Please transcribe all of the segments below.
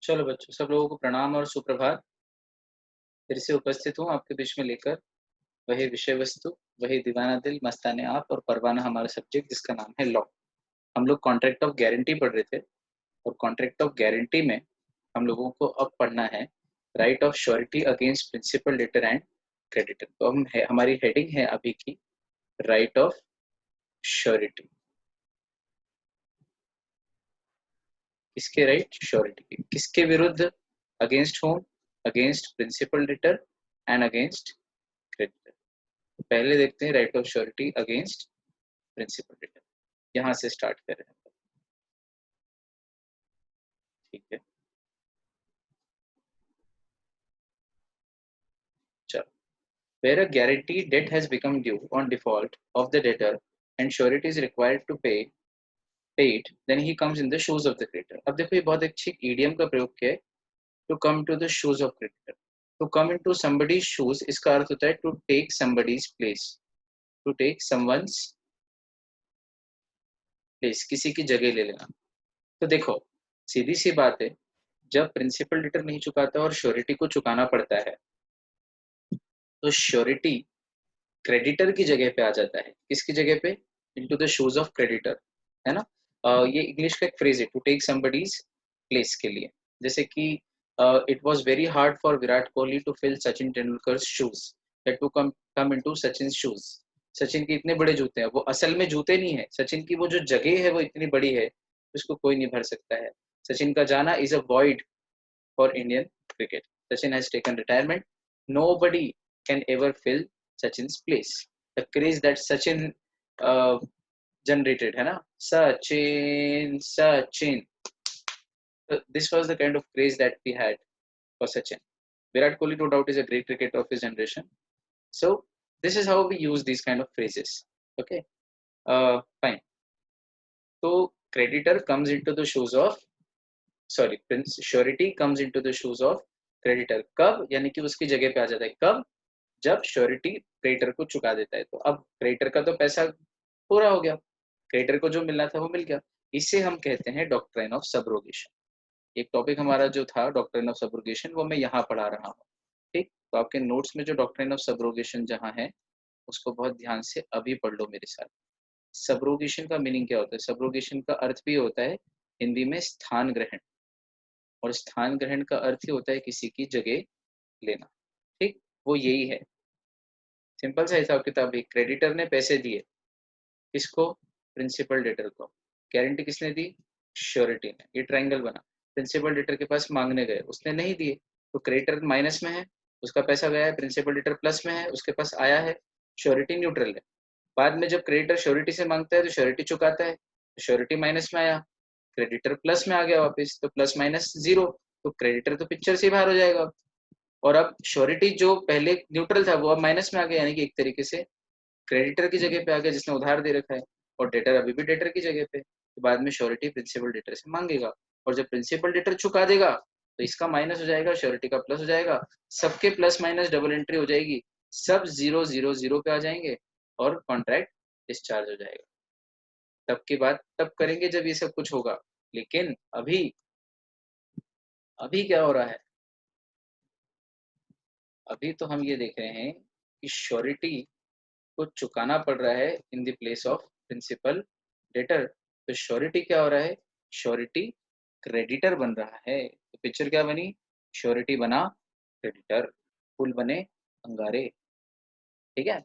चलो बच्चों, सब लोगों को प्रणाम और सुप्रभात। फिर से उपस्थित हूँ आपके बीच में लेकर वही विषय वस्तु, वही दीवाना दिल मस्ताने आप और परवाना हमारा सब्जेक्ट जिसका नाम है लॉ। हम लोग कॉन्ट्रैक्ट ऑफ गारंटी पढ़ रहे थे और कॉन्ट्रैक्ट ऑफ गारंटी में हम लोगों को अब पढ़ना है right of surety against principal debtor and creditor. तो हमारी हेडिंग है अभी की राइट ऑफ श्योरिटी। किसके राइट? श्योरिटी। किसके विरुद्ध? Against whom? Against principal debtor and against creditor. पहले देखते हैं right of surety against principal debtor. यहाँ से स्टार्ट कर रहे हैं। ठीक है, चलो। Where a guaranteed debt has become due on default of the debtor and surety is required to pay it, then he comes in the shoes of the creditor. अब देखो, ये बहुत अच्छी idiom का प्रयोग किया है, to come to the shoes of creditor. To come into somebody's shoes इसका अर्थ होता है to take somebody's place, to take someone's place, किसी की जगह ले लेना। तो देखो, सीधी सी बात है, जब प्रिंसिपल डेटर नहीं चुकाता और श्योरिटी को चुकाना पड़ता है तो श्योरिटी क्रेडिटर की जगह पे आ जाता है। किसकी जगह पे? Into the shoes of creditor, है ना। ये इंग्लिश का एक फ्रेज है, टू टेक समबडीज प्लेस के लिए। जैसे कि it was very hard for Virat Kohli to fill Sachin Tendulkar shoes, that to come into Sachin shoes. Sachin के इतने बड़े जूते हैं, वो असल में जूते नहीं है, सचिन की वो जो जगह है वो इतनी बड़ी है उसको कोई नहीं भर सकता है। सचिन का जाना is a void for Indian cricket. Sachin has taken retirement. Nobody can ever fill Sachin's place. The craze that Sachin uh, generated, है ना, Sachin, Sachin. So this was the kind of craze that we had for Sachin. Virat Kohli, no doubt, is a great cricketer of his generation. So this is how we use these kind of phrases. Okay, fine. So creditor comes into the shoes of surety comes into the shoes of creditor. कब? यानी कि उसकी जगह पे आ जाता है। कब? जब श्योरिटी क्रेडिटर को चुका देता है। तो अब क्रेडिटर का तो पैसा पूरा हो गया, क्रेडिटर को जो मिलना था वो मिल गया। इसे हम कहते हैं डॉक्ट्राइन ऑफ सब्रोगेशन। एक टॉपिक हमारा जो था डॉक्ट्राइन ऑफ सब्रोगेशन वो मैं यहाँ पढ़ा रहा हूँ। ठीक, तो आपके नोट्स में जो डॉक्ट्राइन ऑफ सब्रोगेशन जहाँ है उसको बहुत ध्यान से अभी पढ़ लो मेरे साथ। सब्रोगेशन का मीनिंग क्या होता है? सब्रोगेशन का अर्थ भी होता है हिंदी में स्थान ग्रहण, और स्थान ग्रहण का अर्थ ही होता है किसी की जगह लेना। ठीक, वो यही है। सिंपल सा हिसाब किताब है। क्रेडिटर ने पैसे दिए किसको? प्रिंसिपल डेटर को। गारंटी किसने दी? श्योरिटी ने। ये ट्रायंगल बना। प्रिंसिपल डेटर के पास मांगने गए, उसने नहीं दिए तो क्रेडिटर माइनस में है, उसका पैसा गया है। प्रिंसिपल डेटर प्लस में है, उसके पास आया है। श्योरिटी न्यूट्रल है। बाद में जब क्रेडिटर श्योरिटी से मांगता है तो श्योरिटी चुकाता है, तो श्योरिटी माइनस में आया, क्रेडिटर प्लस में आ गया वापस, तो प्लस माइनस जीरो, तो क्रेडिटर तो पिक्चर से बाहर हो जाएगा। और अब श्योरिटी जो पहले न्यूट्रल था वो अब माइनस में आ गया, यानी कि एक तरीके से क्रेडिटर की जगह पे आ गया जिसने उधार दे रखा है, और डेटर अभी भी डेटर की जगह पे। तो बाद में श्योरिटी प्रिंसिपल डेटर से मांगेगा, और जब प्रिंसिपल डेटर चुका देगा तो इसका माइनस हो जाएगा, श्योरिटी का प्लस हो जाएगा, सबके प्लस माइनस डबल एंट्री हो जाएगी, सब जीरो जीरो जीरो पे आ जाएंगे और कॉन्ट्रैक्ट डिस्चार्ज हो जाएगा। तब की बात तब करेंगे जब ये सब कुछ होगा, लेकिन अभी अभी क्या हो रहा है? अभी तो हम ये देख रहे हैं कि श्योरिटी को चुकाना पड़ रहा है in the place of principal debtor. तो श्योरिटी क्या हो रहा है? श्योरिटी क्रेडिटर बन रहा है। तो पिक्चर क्या बनी? श्योरिटी बना क्रेडिटर, फुल बने अंगारे। ठीक है,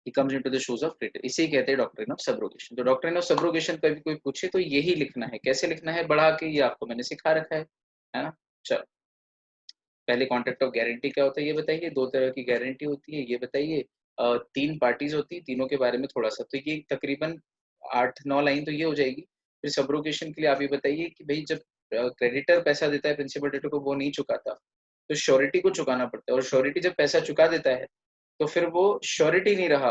he comes into the shoes of creditor। इसे कहते हैं डॉक्ट्रिन ऑफ सब्रोगेशन। तो डॉक्ट्रिन ऑफ सब्रोगेशन कभी कोई पूछे तो यही लिखना है। कैसे लिखना है? बढ़ा के, ये आपको मैंने सिखा रखा है ना। चलो, पहले कॉन्ट्रैक्ट ऑफ गारंटी क्या होता है ये बताइए। दो तरह की गारंटी होती है ये बताइए। तीन पार्टीज होती है, तीनों के बारे में थोड़ा सा, तो ये तकरीबन 8-9 लाइन तो ये हो जाएगी। फिर सब्रोगेशन के लिए आप ये बताइए कि भाई जब क्रेडिटर पैसा देता है प्रिंसिपल डेटर को, वो नहीं चुकाता तो श्योरिटी को चुकाना पड़ता है, और श्योरिटी जब पैसा चुका देता है तो फिर वो श्योरिटी नहीं रहा।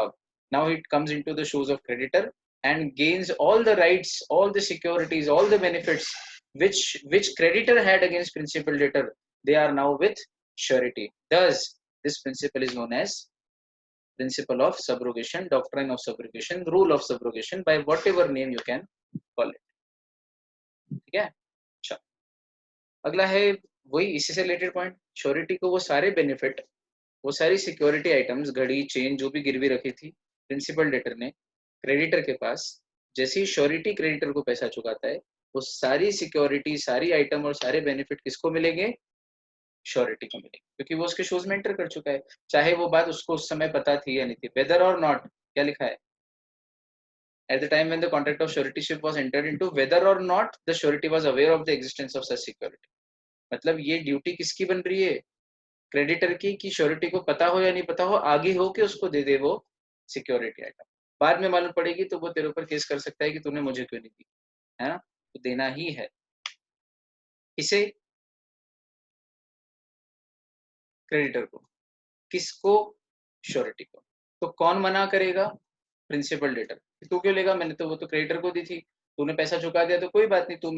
Now it comes into the shoes of creditor and gains all the rights, all the securities, all the benefits which creditor had against principal debtor, they are now with surety. Thus this principle is known as principle of subrogation, doctrine of subrogation, rule of subrogation, by whatever name you can call it. ठीक है, अच्छा। अगला है वही इसी से related point, surety को वो सारे बेनिफिट, वो सारी सिक्योरिटी आइटम्स, घड़ी, चेन जो भी गिरवी रखी थी प्रिंसिपल डेटर ने क्रेडिटर के पास, जैसे ही श्योरिटी क्रेडिटर को पैसा चुकाता है, वो सारी सिक्योरिटी, सारी आइटम और सारे बेनिफिट किसको मिलेंगे? श्योरिटी को मिलेंगे, क्योंकि वो उसके शूज में एंटर कर चुका है। चाहे वो बात उसको उस समय पता थी या नहीं थी, वेदर और नॉट, क्या लिखा है? At the time when the contract of suretyship was entered into, whether or not the surety was aware of the existence of such security. मतलब ये ड्यूटी किसकी बन रही है? क्रेडिटर की, कि श्योरिटी को पता हो या नहीं पता हो, आगे हो कि उसको दे दे वो सिक्योरिटी आइटम। बाद में मालूम पड़ेगी तो वो तेरे ऊपर केस कर सकता है कि तूने मुझे क्यों नहीं दी, है ना? तो देना ही है इसे क्रेडिटर को। किसको? श्योरिटी को। तो कौन मना करेगा? Principal debtor. तू क्यों लेगा, मैंने तो वो तो क्रेडिटर को दी थी, तूने पैसा चुका दिया तो कोई बात नहीं, तू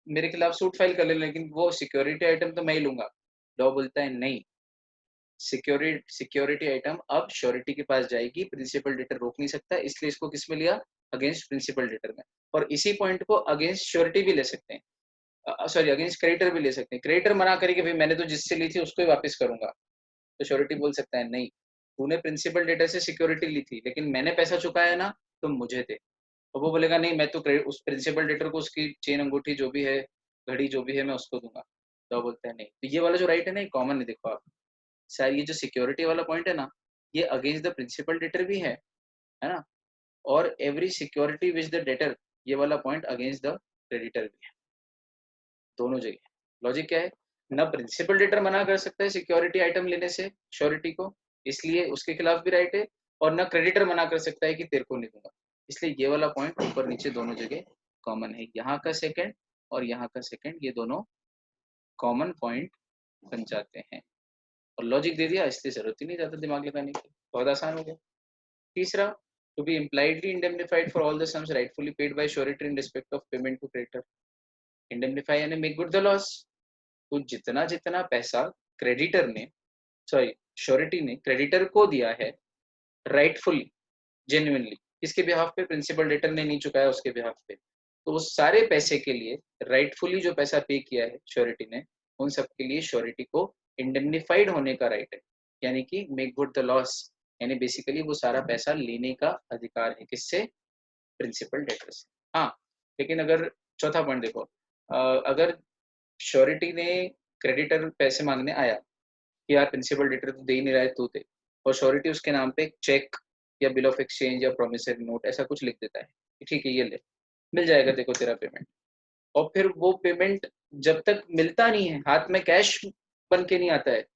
मेरे खिलाफ सूट फाइल कर ले, लेकिन वो सिक्योरिटी आइटम तो मैं ही लूंगा। लॉ बोलता है नहीं, सिक्योरिटी आइटम अब श्योरिटी के पास जाएगी, प्रिंसिपल डेटर रोक नहीं सकता, इसलिए इसको किस में लिया? अगेंस्ट प्रिंसिपल डेटर में। और इसी पॉइंट को अगेंस्ट श्योरिटी भी ले सकते हैं, सॉरी अगेंस्ट क्रेडिटर भी ले सकते हैं। क्रेडिटर मना करेगी भाई मैंने तो जिससे ली थी उसको ही वापस करूंगा, तो श्योरिटी बोल सकता है नहीं, तूने प्रिंसिपल डेटर से सिक्योरिटी ली थी लेकिन मैंने पैसा चुकाया ना, तुम मुझे दे। और वो बोलेगा नहीं, मैं तो उस प्रिंसिपल डेटर को उसकी चेन, अंगूठी जो भी है, घड़ी जो भी है, मैं उसको दूंगा। तो वो बोलता है नहीं। तो ये वाला जो राइट है ना, ये कॉमन है, देखो आप सर, ये जो सिक्योरिटी वाला पॉइंट है ना, ये अगेंस्ट द प्रिंसिपल डेटर भी है ना? और every security which the debtor, ये वाला पॉइंट अगेंस्ट द क्रेडिटर भी है, दोनों जगह। लॉजिक क्या है? ना प्रिंसिपल डेटर मना कर सकता है सिक्योरिटी आइटम लेने से श्योरिटी को, इसलिए उसके खिलाफ भी राइट है, और ना क्रेडिटर मना कर सकता है कि तेरे को नहीं दूंगा, इसलिए ये वाला पॉइंट ऊपर नीचे दोनों जगह कॉमन है। यहाँ का सेकंड और यहाँ का सेकंड, ये दोनों कॉमन पॉइंट बन जाते हैं। और लॉजिक दे दिया, इसलिए जरूरत ही नहीं ज्यादा दिमाग लगाने की, बहुत आसान हो गया। तीसरा, to be impliedly indemnified for all the sums rightfully paid by surety in respect of payment to creditor. Indemnify यानी मेक गुड द लॉस। तो जितना जितना पैसा क्रेडिटर ने, सॉरी श्योरिटी ने क्रेडिटर को दिया है राइटफुली, जेन्युइनली, किसके बिहाफ पे? प्रिंसिपल डेटर ने नहीं चुकाया उसके बिहाफ पे, तो उस सारे पैसे के लिए राइटफुली जो पैसा पे किया है श्योरिटी ने, उन सब के लिए श्योरिटी को इंडेमनिफाइड होने का राइट है, यानी कि मेक गुड द लॉस, यानी बेसिकली वो सारा पैसा लेने का अधिकार है, किससे? प्रिंसिपल डेटर से। हाँ, लेकिन अगर चौथा पॉइंट देखो, अगर श्योरिटी ने क्रेडिटर पैसे मांगने आया कि यार प्रिंसिपल डेटर तो दे ही नहीं रहा है, तू दे, और श्योरिटी उसके नाम पे चेक या बिल ऑफ एक्सचेंज या प्रोमिसरी नोट ऐसा कुछ लिख देता है कि ठीक है ये ले, मिल जाएगा देखो तेरा पेमेंट, और फिर वो पेमेंट जब तक मिलता नहीं है, हाथ में कैश बन के नहीं आता है,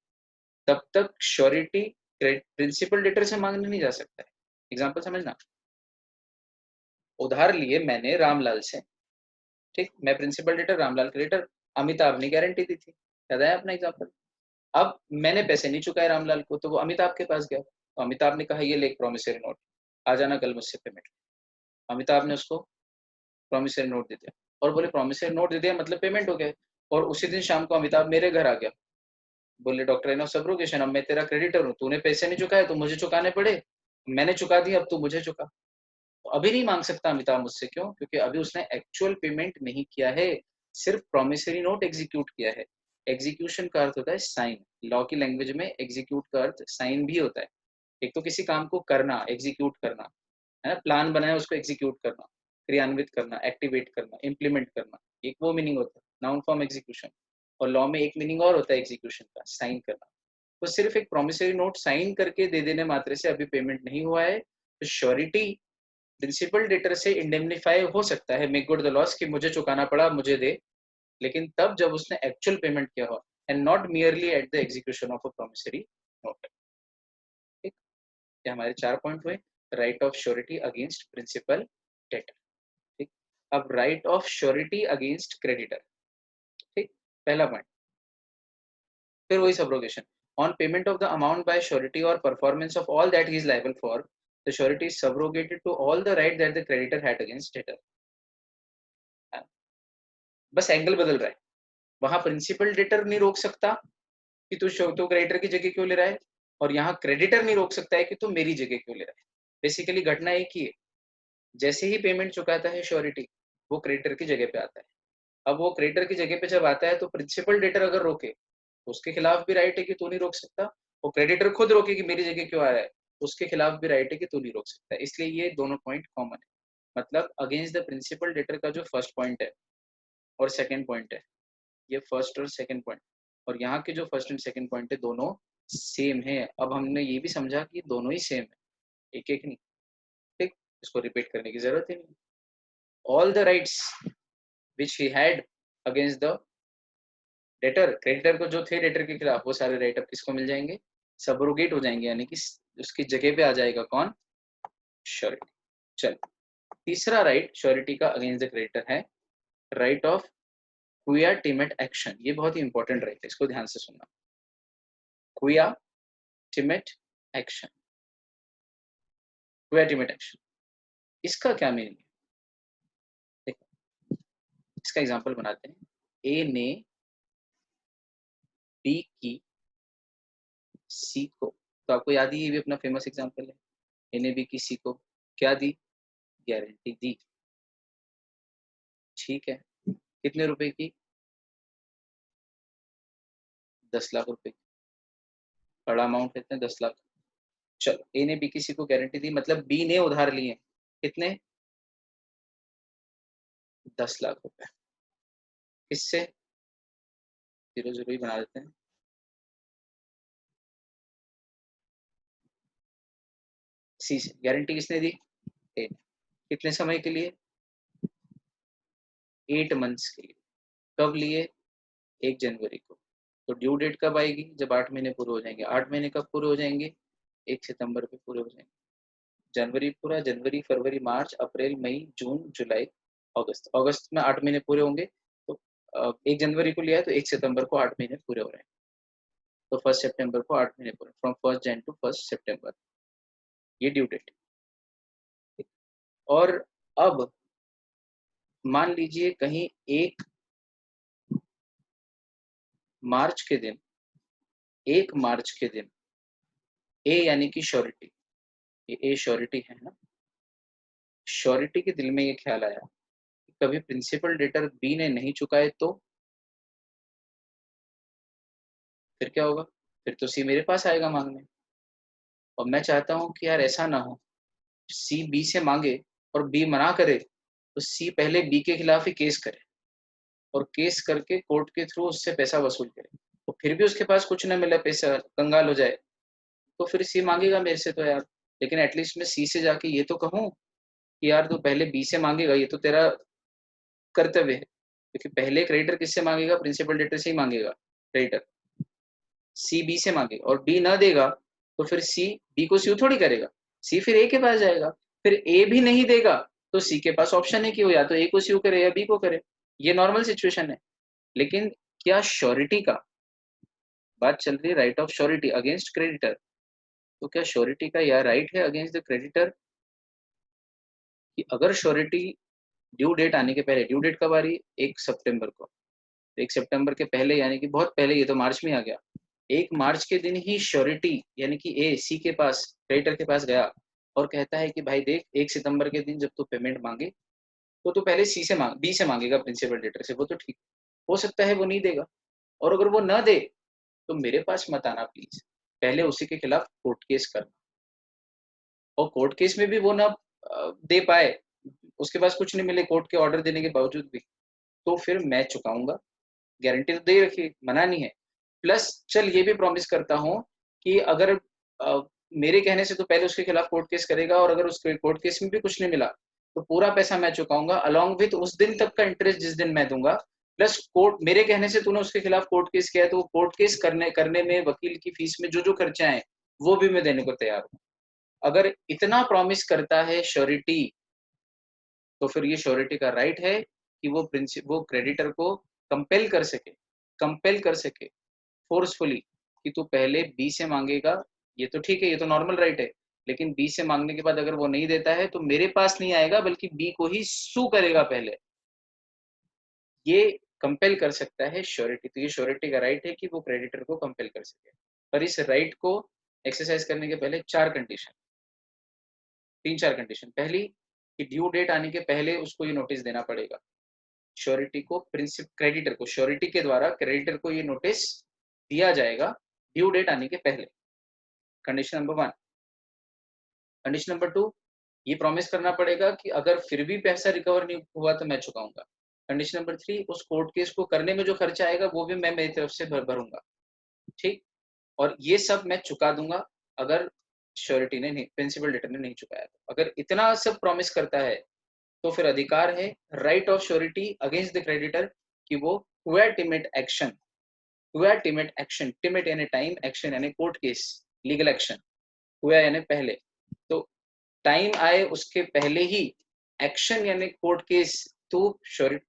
तब तक श्योरिटी प्रिंसिपल डेटर से मांगने नहीं जा सकता है। एग्जाम्पल समझना, उधार लिए मैंने रामलाल से, ठीक, मैं principal debtor, Ramlal creditor, Amitabh ने गारंटी दी थी, याद आया अपना एग्जाम्पल। अब मैंने पैसे नहीं चुकाए रामलाल को, तो वो अमिताभ के पास गया, तो अमिताभ ने कहा ये ले प्रॉमिसरी नोट, आ जाना कल मुझसे पेमेंट। अमिताभ ने उसको प्रॉमिसरी नोट दे दिया, और बोले प्रॉमिसरी नोट दे दिया मतलब पेमेंट हो गया। और उसी दिन शाम को अमिताभ मेरे घर आ गया, बोले डॉक्टर एन ऑफ सब्रोगेशन, अब मैं तेरा क्रेडिटर हूँ, तूने पैसे नहीं चुकाए तो मुझे चुकाने पड़े, मैंने चुका दिया, अब तू मुझे चुका। तो अभी नहीं मांग सकता अमिताभ मुझसे, क्यों? क्योंकि अभी उसने एक्चुअल पेमेंट नहीं किया है, सिर्फ प्रॉमिसरी नोट एग्जीक्यूट किया है। एग्जीक्यूशन का अर्थ होता है साइन, लॉ की लैंग्वेज में एग्जीक्यूट का अर्थ साइन भी होता है। एक तो किसी काम को करना, एग्जीक्यूट करना, है ना, प्लान बनाया उसको एग्जीक्यूट करना, क्रियान्वित करना, एक्टिवेट करना, इम्प्लीमेंट करना, एक वो मीनिंग होता है नाउन फॉर्म एग्जीक्यूशन। और लॉ में एक मीनिंग और होता है एग्जीक्यूशन का, साइन करना। तो सिर्फ एक प्रॉमिसरी नोट साइन करके दे देने मात्र से अभी पेमेंट नहीं हुआ है, तो श्योरिटी प्रिंसिपल डेटर से इंडेमनिफाई हो सकता है, मेक गुड द लॉस, कि मुझे चुकाना पड़ा मुझे दे, लेकिन तब जब उसने एक्चुअल पेमेंट किया हो, and not merely at the execution of a promissory note. ठीक, ये हमारे 4 पॉइंट हुए, right of surety against principal debtor. ठीक, अब right of surety against creditor. ठीक, पहला पॉइंट, फिर वही subrogation, on payment of the amount by surety और performance of all that he is liable for, the surety is subrogated to all the right that the creditor had against debtor. बस angle बदल रहा है, वहां principal debtor नहीं रोक सकता कि तू क्रेडिटर की जगह क्यों ले रहा है, और यहाँ क्रेडिटर नहीं रोक सकता है कि तू मेरी जगह क्यों ले रहा है। बेसिकली घटना एक ही है, जैसे ही पेमेंट चुकाता है श्योरिटी, वो क्रेडिटर की जगह पे आता है। अब वो क्रेडिटर की जगह पे जब आता है तो प्रिंसिपल डेटर अगर रोके तो उसके खिलाफ भी राइट है कि तू नहीं रोक सकता, और क्रेडिटर खुद रोके कि मेरी जगह क्यों आ रहा है, उसके खिलाफ भी राइट है कि तू नहीं रोक सकता। इसलिए ये दोनों पॉइंट कॉमन है। मतलब अगेंस्ट द प्रिंसिपल डेटर का जो फर्स्ट पॉइंट है और सेकंड पॉइंट है, ये फर्स्ट और सेकंड पॉइंट, और यहाँ के जो फर्स्ट एंड सेकंड पॉइंट है दोनों सेम है। अब हमने ये भी समझा कि दोनों ही सेम है, एक एक नहीं। ठीक, इसको रिपीट करने की जरूरत ही नहीं। All the rights which he had against the debtor, creditor को जो थे डेटर के खिलाफ, वो सारे राइट अब किसको मिल जाएंगे, सबरोगेट हो जाएंगे, यानी कि उसकी जगह पे आ जाएगा कौन, श्योरिटी। चल, तीसरा राइट श्योरिटी का अगेंस्ट द क्रेडिटर है राइट ऑफ क्विया टिमेट एक्शन। ये बहुत ही इंपॉर्टेंट राइट है, इसको ध्यान से सुनना। क्विया टिमेट एक्शन, क्विया टिमेट एक्शन, इसका क्या मीनिंग है? देखो, इसका एग्जांपल बनाते हैं। ए ने बी की सी को, तो आपको याद ही, ये भी अपना फेमस एग्जांपल है। ए ने बी की सी को क्या दी, गारंटी दी। ठीक है, कितने रुपए की, 10 लाख रुपए की। बड़ा अमाउंट लेते हैं 10 लाख। चलो, ए ने बी किसी को गारंटी दी, मतलब बी ने उधार लिए कितने, 10 लाख रुपए। किससे, जीरो जीरो ही बना देते हैं। सी से। गारंटी किसने दी, ए ने। कितने समय के लिए, 8 मंथ्स के लिए। कब लिए, 1 जनवरी को। तो ड्यू डेट कब आएगी, जब 8 महीने पूरे हो जाएंगे। 8 महीने कब पूरे हो जाएंगे, 1 सितंबर पे पूरे हो जाएंगे। जनवरी पूरा, जनवरी फरवरी मार्च अप्रैल मई जून जुलाई अगस्त, अगस्त में 8 महीने पूरे होंगे। तो 1 जनवरी को लिया है तो 1 सितंबर को 8 महीने पूरे हो रहे हैं। तो 1 सितंबर को 8 महीने पूरे, फ्रॉम 1 जन टू 1 सितंबर, ये ड्यू डेट। और अब मान लीजिए कहीं 1 मार्च के दिन, 1 मार्च के दिन ए यानी कि श्योरिटी, ये ए श्योरिटी है ना, श्योरिटी के दिल में ये ख्याल आया कि कभी प्रिंसिपल डेटर बी ने नहीं चुकाए तो फिर क्या होगा, फिर तो सी मेरे पास आएगा मांगने। और मैं चाहता हूं कि यार ऐसा ना हो, सी बी से मांगे और बी मना करे, तो सी पहले बी के खिलाफ ही केस करे, और केस करके कोर्ट के थ्रू उससे पैसा वसूल करे। तो फिर भी उसके पास कुछ न मिले, पैसा कंगाल हो जाए, तो फिर सी मांगेगा मेरे से तो यार। लेकिन एटलीस्ट मैं सी से जाके ये तो कहूँ कि यार तू पहले बी से मांगेगा, ये तो तेरा कर्तव्य है। क्योंकि पहले क्रेडिटर किससे मांगेगा, प्रिंसिपल डेटर से ही मांगेगा। क्रेडिटर सी बी से मांगेगा और बी ना देगा, तो फिर सी बी को स्यू थोड़ी करेगा, सी फिर ए के पास जाएगा। फिर ए भी नहीं देगा तो सी के पास ऑप्शन है कि वो या तो ए को स्यू करे या बी को करे। ये नॉर्मल सिचुएशन है। लेकिन क्या श्योरिटी का बात चल रही है, right of surety against creditor, तो क्या श्योरिटी का यह राइट है अगेंस्ट द क्रेडिटर कि अगर श्योरिटी ड्यू डेट आने के पहले, ड्यू डेट कब आ रही है, 1 सितंबर को, 1 सितंबर के पहले यानी कि बहुत पहले, ये तो मार्च में आ गया, 1 मार्च के दिन ही श्योरिटी यानी कि ए सी के पास, क्रेडिटर के पास गया और कहता है कि भाई देख, 1 सितंबर के दिन जब तू पेमेंट मांगे तो तू पहले सी से मांग, बी से मांगेगा प्रिंसिपल डेटर से, वो तो ठीक हो सकता है वो नहीं देगा, और अगर वो ना दे तो मेरे पास मत आना प्लीज, पहले उसी के खिलाफ कोर्ट केस करना। और कोर्ट केस में भी वो ना दे पाए, उसके पास कुछ नहीं मिले कोर्ट के ऑर्डर देने के बावजूद भी, तो फिर मैं चुकाऊंगा। गारंटी तो दे रखी, मना नहीं है। प्लस चल ये भी प्रॉमिस करता हूँ कि अगर मेरे कहने से तो पहले उसके खिलाफ कोर्ट केस करेगा, और अगर उसके कोर्ट केस में भी कुछ नहीं मिला तो पूरा पैसा मैं चुकाऊंगा, अलॉन्ग विथ उस दिन तक का इंटरेस्ट जिस दिन मैं दूंगा। प्लस कोर्ट, मेरे कहने से तूने उसके खिलाफ कोर्ट केस किया है, तो वो कोर्ट केस करने करने में वकील की फीस में जो जो खर्चे आए वो भी मैं देने को तैयार हूँ। अगर इतना प्रॉमिस करता है श्योरिटी, तो फिर ये श्योरिटी का राइट है कि वो क्रेडिटर को कंपेल कर सके, कंपेल कर सके फोर्सफुली कि तू पहले बी से मांगेगा। ये तो ठीक है, ये तो नॉर्मल राइट है। लेकिन बी से मांगने के बाद अगर वो नहीं देता है तो मेरे पास नहीं आएगा, बल्कि बी को ही सू करेगा पहले। ये कंपेल कर सकता है श्योरिटी। तो ये श्योरिटी का राइट है कि वो क्रेडिटर को कंपेल कर सके। पर इस राइट को एक्सरसाइज करने के पहले 4 कंडीशन, 3-4 कंडीशन। पहली कि ड्यू डेट आने के पहले उसको ये नोटिस देना पड़ेगा। श्योरिटी को क्रेडिटर को श्योरिटी के द्वारा क्रेडिटर को ये नोटिस दिया जाएगा ड्यू डेट आने के पहले। Condition number 1। कंडीशन नंबर 2, ये प्रॉमिस करना पड़ेगा कि अगर फिर भी पैसा रिकवर नहीं हुआ तो मैं चुकाऊंगा। कंडीशन नंबर 3, उस कोर्ट केस को करने में जो खर्चा आएगा वो भी मैं मेरी तरफ से भरूंगा। ठीक, और ये सब मैं चुका दूंगा अगर श्योरिटी ने नहीं, प्रिंसिपल डेटर ने नहीं चुकाया। अगर इतना सब प्रॉमिस करता है तो फिर अधिकार है right of surety against the creditor कि वो क्वेटिमेट एक्शन, क्वेटिमेट एक्शन, टिमेट यानी टाइम, एक्शन यानी कोर्ट केस, लीगल एक्शन, हुआ यानी पहले, तो टाइम आए उसके पहले ही एक्शन यानी कोर्ट केस, तो श्योरिटी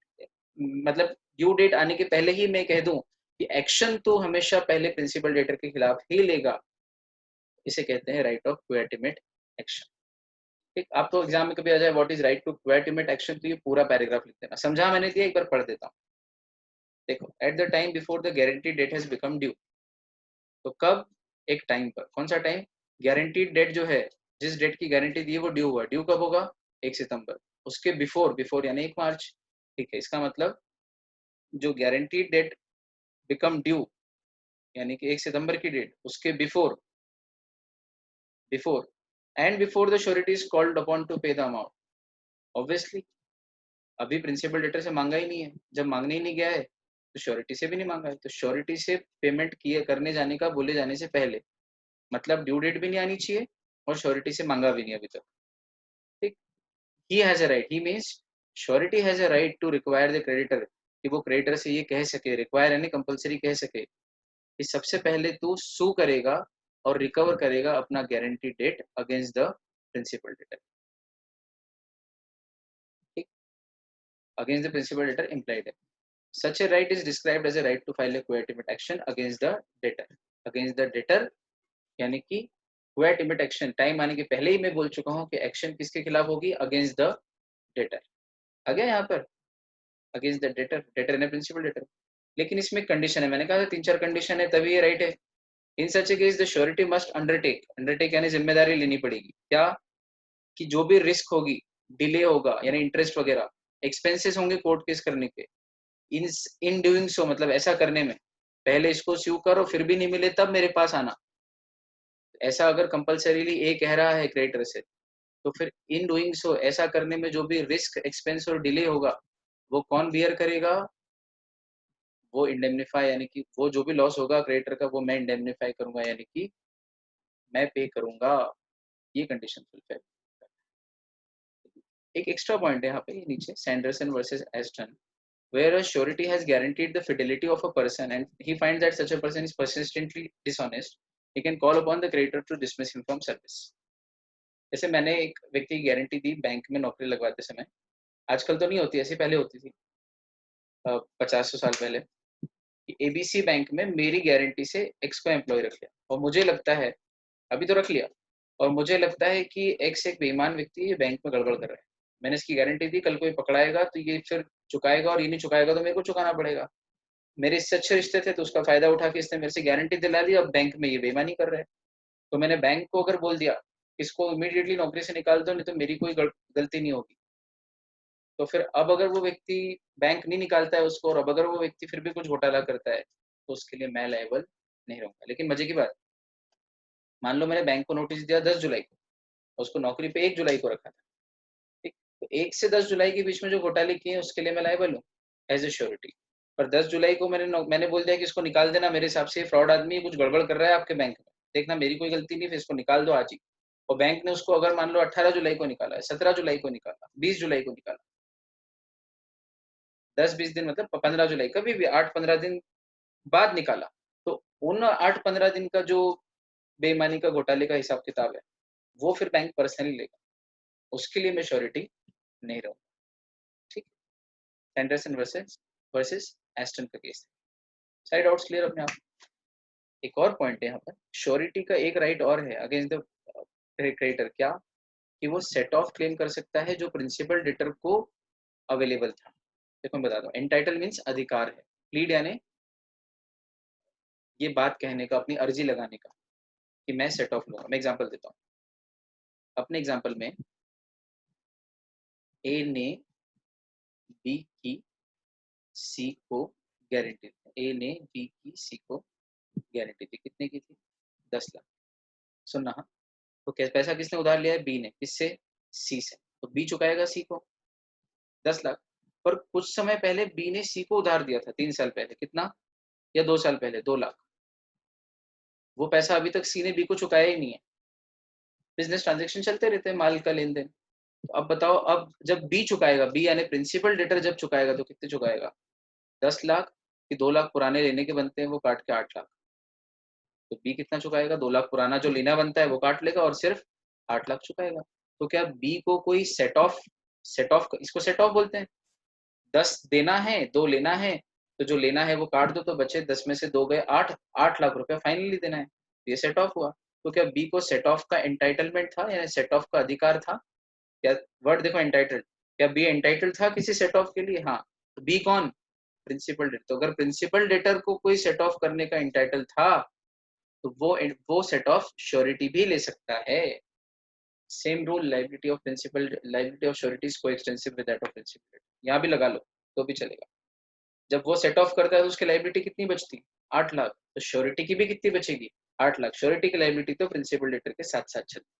मतलब ड्यू डेट आने के पहले ही मैं कह दूं कि एक्शन तो हमेशा पहले प्रिंसिपल डेटर के खिलाफ ही लेगा, इसे कहते हैं राइट ऑफ क्वेटिमेट एक्शन। ठीक, आप तो एग्जाम में कभी आ जाए what is right to quia timet action, तो ये पूरा पैराग्राफ लिख देना। समझा मैंने दिया, एक बार पढ़ देता हूँ। देखो, at the time before the guarantee debt has become due, तो कब, एक टाइम पर, कौन सा टाइम, गारंटीड डेट जो है, जिस डेट की गारंटी दी है वो ड्यू हुआ, ड्यू कब होगा, 1 सितंबर। उसके बिफोर, बिफोर यानी 1 मार्च। ठीक है, इसका मतलब जो गारंटीड डेट बिकम ड्यू यानी कि 1 सितंबर की डेट, उसके before, before and before the surety is called upon two पे द अमाउंट। ऑब्वियसली अभी प्रिंसिपल डेटर से मांगा ही नहीं है, जब मांगने ही नहीं गया है तो श्योरिटी से भी नहीं मांगा है, तो श्योरिटी से पेमेंट किए करने जाने का बोले जाने से पहले, मतलब ड्यू डेट भी नहीं आनी चाहिए और श्योरिटी से मांगा भी नहीं अभी तक। ठीक, he has a right, he means surety has a right to require the creditor, कि वो क्रेडिटर से ये कह सके, रिक्वायर यानी कंपलसरी कह सके कि सबसे पहले तू सू करेगा और रिकवर करेगा अपना guarantee debt against the principal debtor. ठीक, against the principal debtor implied है। Such a right is described as a right to file a quia timet action against the debtor, against the debtor यानी कि क्वेटिमेट action time आने के पहले ही मैं बोल चुका हूँ कि एक्शन किसके खिलाफ होगी, अगेंस्ट द डेटर। आ गया यहाँ पर, अगेंस्ट द डेटर, डेटर ने प्रिंसिपल डेटर। लेकिन इसमें कंडीशन है, मैंने कहा था 3-4 कंडीशन है तभी ये राइट है। In such a case the surety must undertake, undertake यानी जिम्मेदारी लेनी पड़ेगी, क्या, कि जो भी रिस्क होगी, डिले होगा यानी इंटरेस्ट वगैरह, एक्सपेंसेस होंगे कोर्ट केस करने के, इन इन डूइंग सो मतलब ऐसा करने में, पहले इसको स्यू करो फिर भी नहीं मिले तब मेरे पास आना, ऐसा अगर कंपल्सरीली ए कह रहा है क्रेडिटर से, तो फिर इन डूइंग सो ऐसा करने में जो भी रिस्क, एक्सपेंस और डिले होगा वो कौन बियर करेगा, वो इंडेमनीफाई यानी कि वो जो भी लॉस होगा क्रेडिटर का वो मैं इंडेमनीफाई करूंगा यानी कि मैं पे करूंगा। ये कंडीशन फुलफिल। एक एक्स्ट्रा पॉइंट है यहाँ पे नीचे, Sanderson versus Aston, where a surety has guaranteed the fidelity of a person and he finds that such a person is persistently dishonest, he can call upon the creditor to dismiss him from service। जैसे मैंने एक व्यक्ति की guarantee दी bank में नौकरी लगवाते समय, आजकल तो नहीं होती ऐसी, पहले होती थी 50-100 साल पहले, कि एबीसी बैंक में मेरी गारंटी से एक्स को एम्प्लॉय रख लिया और मुझे लगता है, अभी तो रख लिया, और मुझे लगता है कि एक्स एक बेईमान व्यक्ति है, बैंक में गड़बड़ कर रहा है, मैंने इसकी गारंटी दी, कल कोई पकड़ाएगा तो ये फिर चुकाएगा और ये नहीं चुकाएगा तो मेरे को चुकाना पड़ेगा, मेरे इससे अच्छे रिश्ते थे तो उसका फायदा उठा के इसने मेरे से गारंटी दिला दी, अब बैंक में ये बेईमानी कर रहा है, तो मैंने बैंक को अगर बोल दिया इसको इमीडिएटली नौकरी से निकाल दो नहीं तो मेरी कोई गलती नहीं होगी, तो फिर अब अगर वो व्यक्ति बैंक नहीं निकालता है उसको और अब अगर वो व्यक्ति फिर भी कुछ घोटाला करता है तो उसके लिए मैं लायबल नहीं रहूंगा। लेकिन मजे की बात, मान लो मैंने बैंक को नोटिस दिया 10 जुलाई को और उसको नौकरी पे 1 जुलाई को रखा था, ठीक, तो 1 से 10 जुलाई के बीच में जो घोटाले किए उसके लिए मैं लायबल हूँ एज ए श्योरिटी। पर 10 जुलाई को मैंने बोल दिया कि इसको निकाल देना, मेरे हिसाब से फ्रॉड आदमी है, कुछ गड़बड़ कर रहा है आपके बैंक में, देखना मेरी कोई गलती नहीं, फिर इसको निकाल दो आज ही, और बैंक ने उसको अगर मान लो 18 जुलाई को निकाला है, 17 जुलाई को निकाला, 20 जुलाई को निकाला, 10-20 दिन मतलब 15 जुलाई, कभी भी 8-15 दिन बाद निकाला, तो उन 8-15 दिन का जो बेईमानी का घोटाले का हिसाब किताब है वो फिर बैंक पर्सनली लेगा, उसके लिए मैं श्योरिटी नहीं रहूंगा। ठीक, सैंडरसन वर्सेस वर्सेस एस्टन का केस। साइड डाउट्स क्लियर अपने आप। एक और पॉइंट है यहाँ पर, श्योरिटी का एक राइट और है अगेंस्ट द क्रेडिटर, क्या, कि वो सेट ऑफ क्लेम कर सकता है जो प्रिंसिपल डेटर को अवेलेबल था। देखो मैं बता दूं, एंटाइटल मीन्स अधिकार है, प्लीड यानी ये बात कहने का, अपनी अर्जी लगाने का कि मैं सेट ऑफ लूंगा। मैं एग्जांपल देता हूँ, अपने एग्जांपल में ए ने बी की सी को गारंटी दी, ए ने बी की सी को गारंटी दी, कितने की थी? 10 लाख। सुनना हाँ, तो पैसा किसने उधार लिया है? बी ने। किससे? सी से। तो बी चुकाएगा सी को 10 लाख। पर कुछ समय पहले बी ने सी को उधार दिया था, 3 साल पहले, कितना? या 2 साल पहले, 2 लाख। वो पैसा अभी तक सी ने बी को चुकाया ही नहीं है। बिजनेस ट्रांजेक्शन चलते रहते हैं, माल का लेन देन। तो अब बताओ, अब जब बी चुकाएगा, बी यानी प्रिंसिपल डेटर जब चुकाएगा तो कितने चुकाएगा? 10 लाख कि 2 लाख पुराने लेने के बनते हैं, वो काट के 8 लाख। तो बी कितना चुकाएगा? 2 लाख पुराना जो लेना बनता है वो काट लेगा और सिर्फ 8 लाख चुकाएगा। तो क्या बी को कोई सेट ऑफ इसको सेट ऑफ बोलते हैं। 10 देना है, 2 लेना है, तो जो लेना है वो काट दो तो बचे 10 में से 2 गए 8, 8 लाख रुपया फाइनली देना है, ये सेट ऑफ हुआ। तो क्या बी को सेट ऑफ का एंटाइटलमेंट था, यानी सेट ऑफ का अधिकार था? क्या वर्ड देखो एंटाइटल्ड, क्या बी एंटाइटल्ड था किसी सेट ऑफ के लिए? हाँ। तो बी कौन? Principal debtor. तो अगर प्रिंसिपल डेटर को कोई सेट ऑफ करने का एंटाइटल था तो वो सेट ऑफ श्योरिटी भी ले सकता है। Same rule, liability of surety is coextensive with that of principal debtor. यहाँ भी लगा लो तो भी चलेगा। जब वो सेट ऑफ करता है तो उसकी लाइबिलिटी कितनी बचती? 8 लाख। तो श्योरिटी की भी कितनी बचेगी? 8 लाख। श्योरिटी की लाइबिलिटी तो प्रिंसिपल डेटर के साथ साथ चलती है।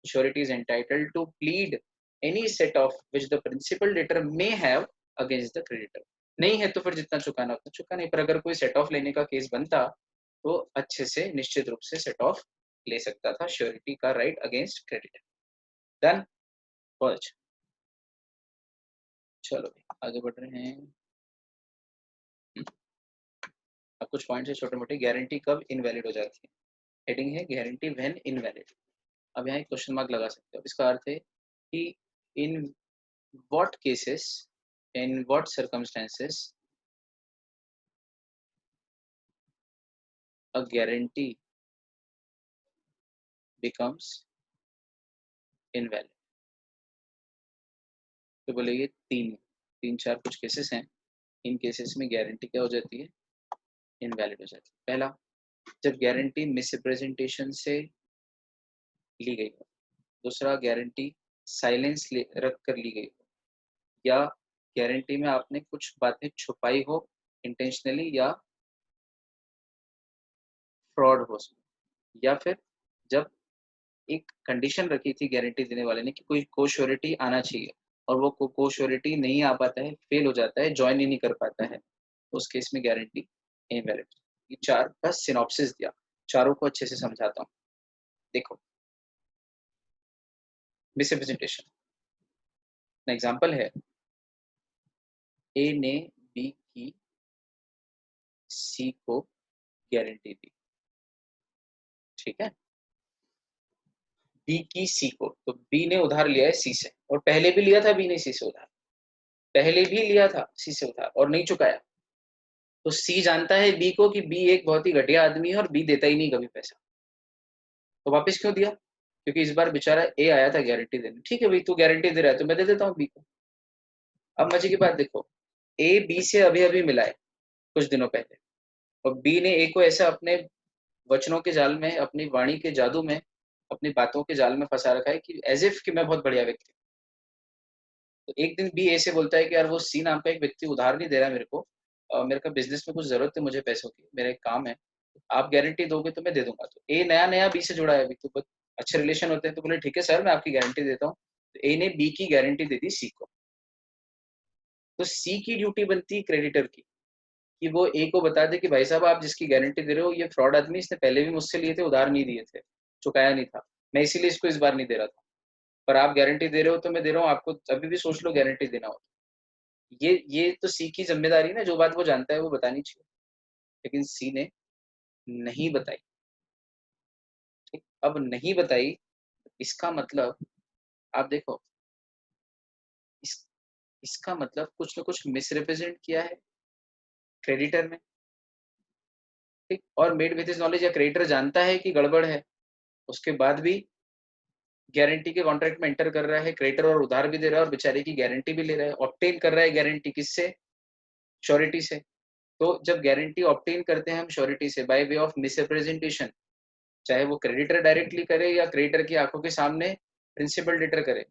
Surety is entitled to plead any set off which the principal debtor may have against the creditor. नहीं है तो फिर जितना चुकाना उतना चुका, नहीं। पर अगर कोई सेट ऑफ लेने का केस बनता तो अच्छे से निश्चित रूप से सेट ऑफ ले सकता था, श्योरिटी का राइट अगेंस्ट क्रेडिटर। डन। बहुत अच्छा। चलो आगे बढ़ रहे हैं। अब कुछ पॉइंट्स है छोटे मोटे। गारंटी कब इनवैलिड हो जाती है? हेडिंग है गारंटी व्हेन इनवैलिड। अब यहाँ एक क्वेश्चन मार्क लगा सकते हो। इसका अर्थ है कि in what cases, in what circumstances a guarantee becomes invalid. तो बोले ये तीन चार कुछ केसेस हैं। इन केसेस में गारंटी क्या हो जाती है? इनवैलिड हो जाती है। पहला, जब गारंटी मिसरिप्रेजेंटेशन से ली गई हो। दूसरा, गारंटी साइलेंस रख कर ली गई हो, या गारंटी में आपने कुछ बातें छुपाई हो इंटेंशनली या फ्रॉड हो, या फिर जब एक कंडीशन रखी थी गारंटी देने वाले ने कि कोई को श्योरिटी आना चाहिए और वो को श्योरिटी नहीं आ पाता है, फेल हो जाता है, ज्वाइन ही नहीं कर पाता है, तो उस केस में गारंटी इनवैलिड। ये चार का सिनॉप्सिस दिया, चारों को अच्छे से समझाता हूँ। देखो, मिसरिप्रेजेंटेशन एग्जाम्पल है, ए ने बी की सी को गारंटी दी, ठीक है। बी की सी को, तो बी ने उधार लिया है सी से, और पहले भी लिया था बी ने सी से उधार, पहले भी लिया था सी से उधार और नहीं चुकाया। तो सी जानता है बी को कि बी एक बहुत ही घटिया आदमी है और बी देता ही नहीं कभी पैसा। तो वापस क्यों दिया? क्योंकि इस बार बेचारा ए आया था गारंटी देने। ठीक है भाई, तू गारंटी दे रहा है तो मैं दे देता हूँ बी को। अब मजे की बात देखो, ए बी से अभी अभी मिला है कुछ दिनों पहले, और बी ने ए को ऐसा अपने वचनों के जाल में, अपनी वाणी के जादू में, अपनी बातों के जाल में फंसा रखा है कि एज इफ कि मैं बहुत बढ़िया व्यक्ति। तो एक दिन बी ए से बोलता है कि यार वो सी नाम का एक व्यक्ति उधार नहीं दे रहा है मेरे को, मेरे का बिजनेस में कुछ जरूरत है मुझे पैसों की, मेरा एक काम है, आप गारंटी दोगे तो मैं दे दूंगा। तो ए नया नया बी से जुड़ा है अभी, तो बहुत अच्छे रिलेशन होते हैं, तो बोले ठीक है सर मैं आपकी गारंटी देता हूँ। तो ए ने बी की गारंटी दे दी सी को। तो सी की ड्यूटी बनती है क्रेडिटर की कि वो ए को बता दे कि भाई साहब आप जिसकी गारंटी दे रहे हो ये फ्रॉड आदमी, इसने पहले भी मुझसे लिए थे, उधार नहीं दिए थे, चुकाया नहीं था, मैं इसीलिए इसको इस बार नहीं दे रहा था, पर आप गारंटी दे रहे हो तो मैं दे रहा हूँ, आपको अभी भी सोच लो गारंटी देना हो। ये तो सी की जिम्मेदारी ना, जो बात वो जानता है वो बतानी चाहिए, लेकिन सी ने नहीं बताई। ठीक, अब नहीं बताई, इसका मतलब आप देखो, इस इसका मतलब कुछ ना कुछ मिसरिप्रेजेंट किया है क्रेडिटर ने। ठीक, और मेड विद हिज नॉलेज, या क्रेडिटर जानता है कि गड़बड़ है, उसके बाद भी गारंटी के कॉन्ट्रैक्ट में एंटर कर रहा है क्रेडिटर, और उधार भी दे रहा है और बेचारे की गारंटी भी ले रहा है, ऑब्टेन कर रहा है गारंटी किससे? श्योरिटी से। तो जब गारंटी ऑब्टेन करते हैं हम श्योरिटी से बाय वे ऑफ मिसरिप्रेजेंटेशन, चाहे वो क्रेडिटर डायरेक्टली करे या क्रेडिटर की आंखों के सामने प्रिंसिपल डेटर करे,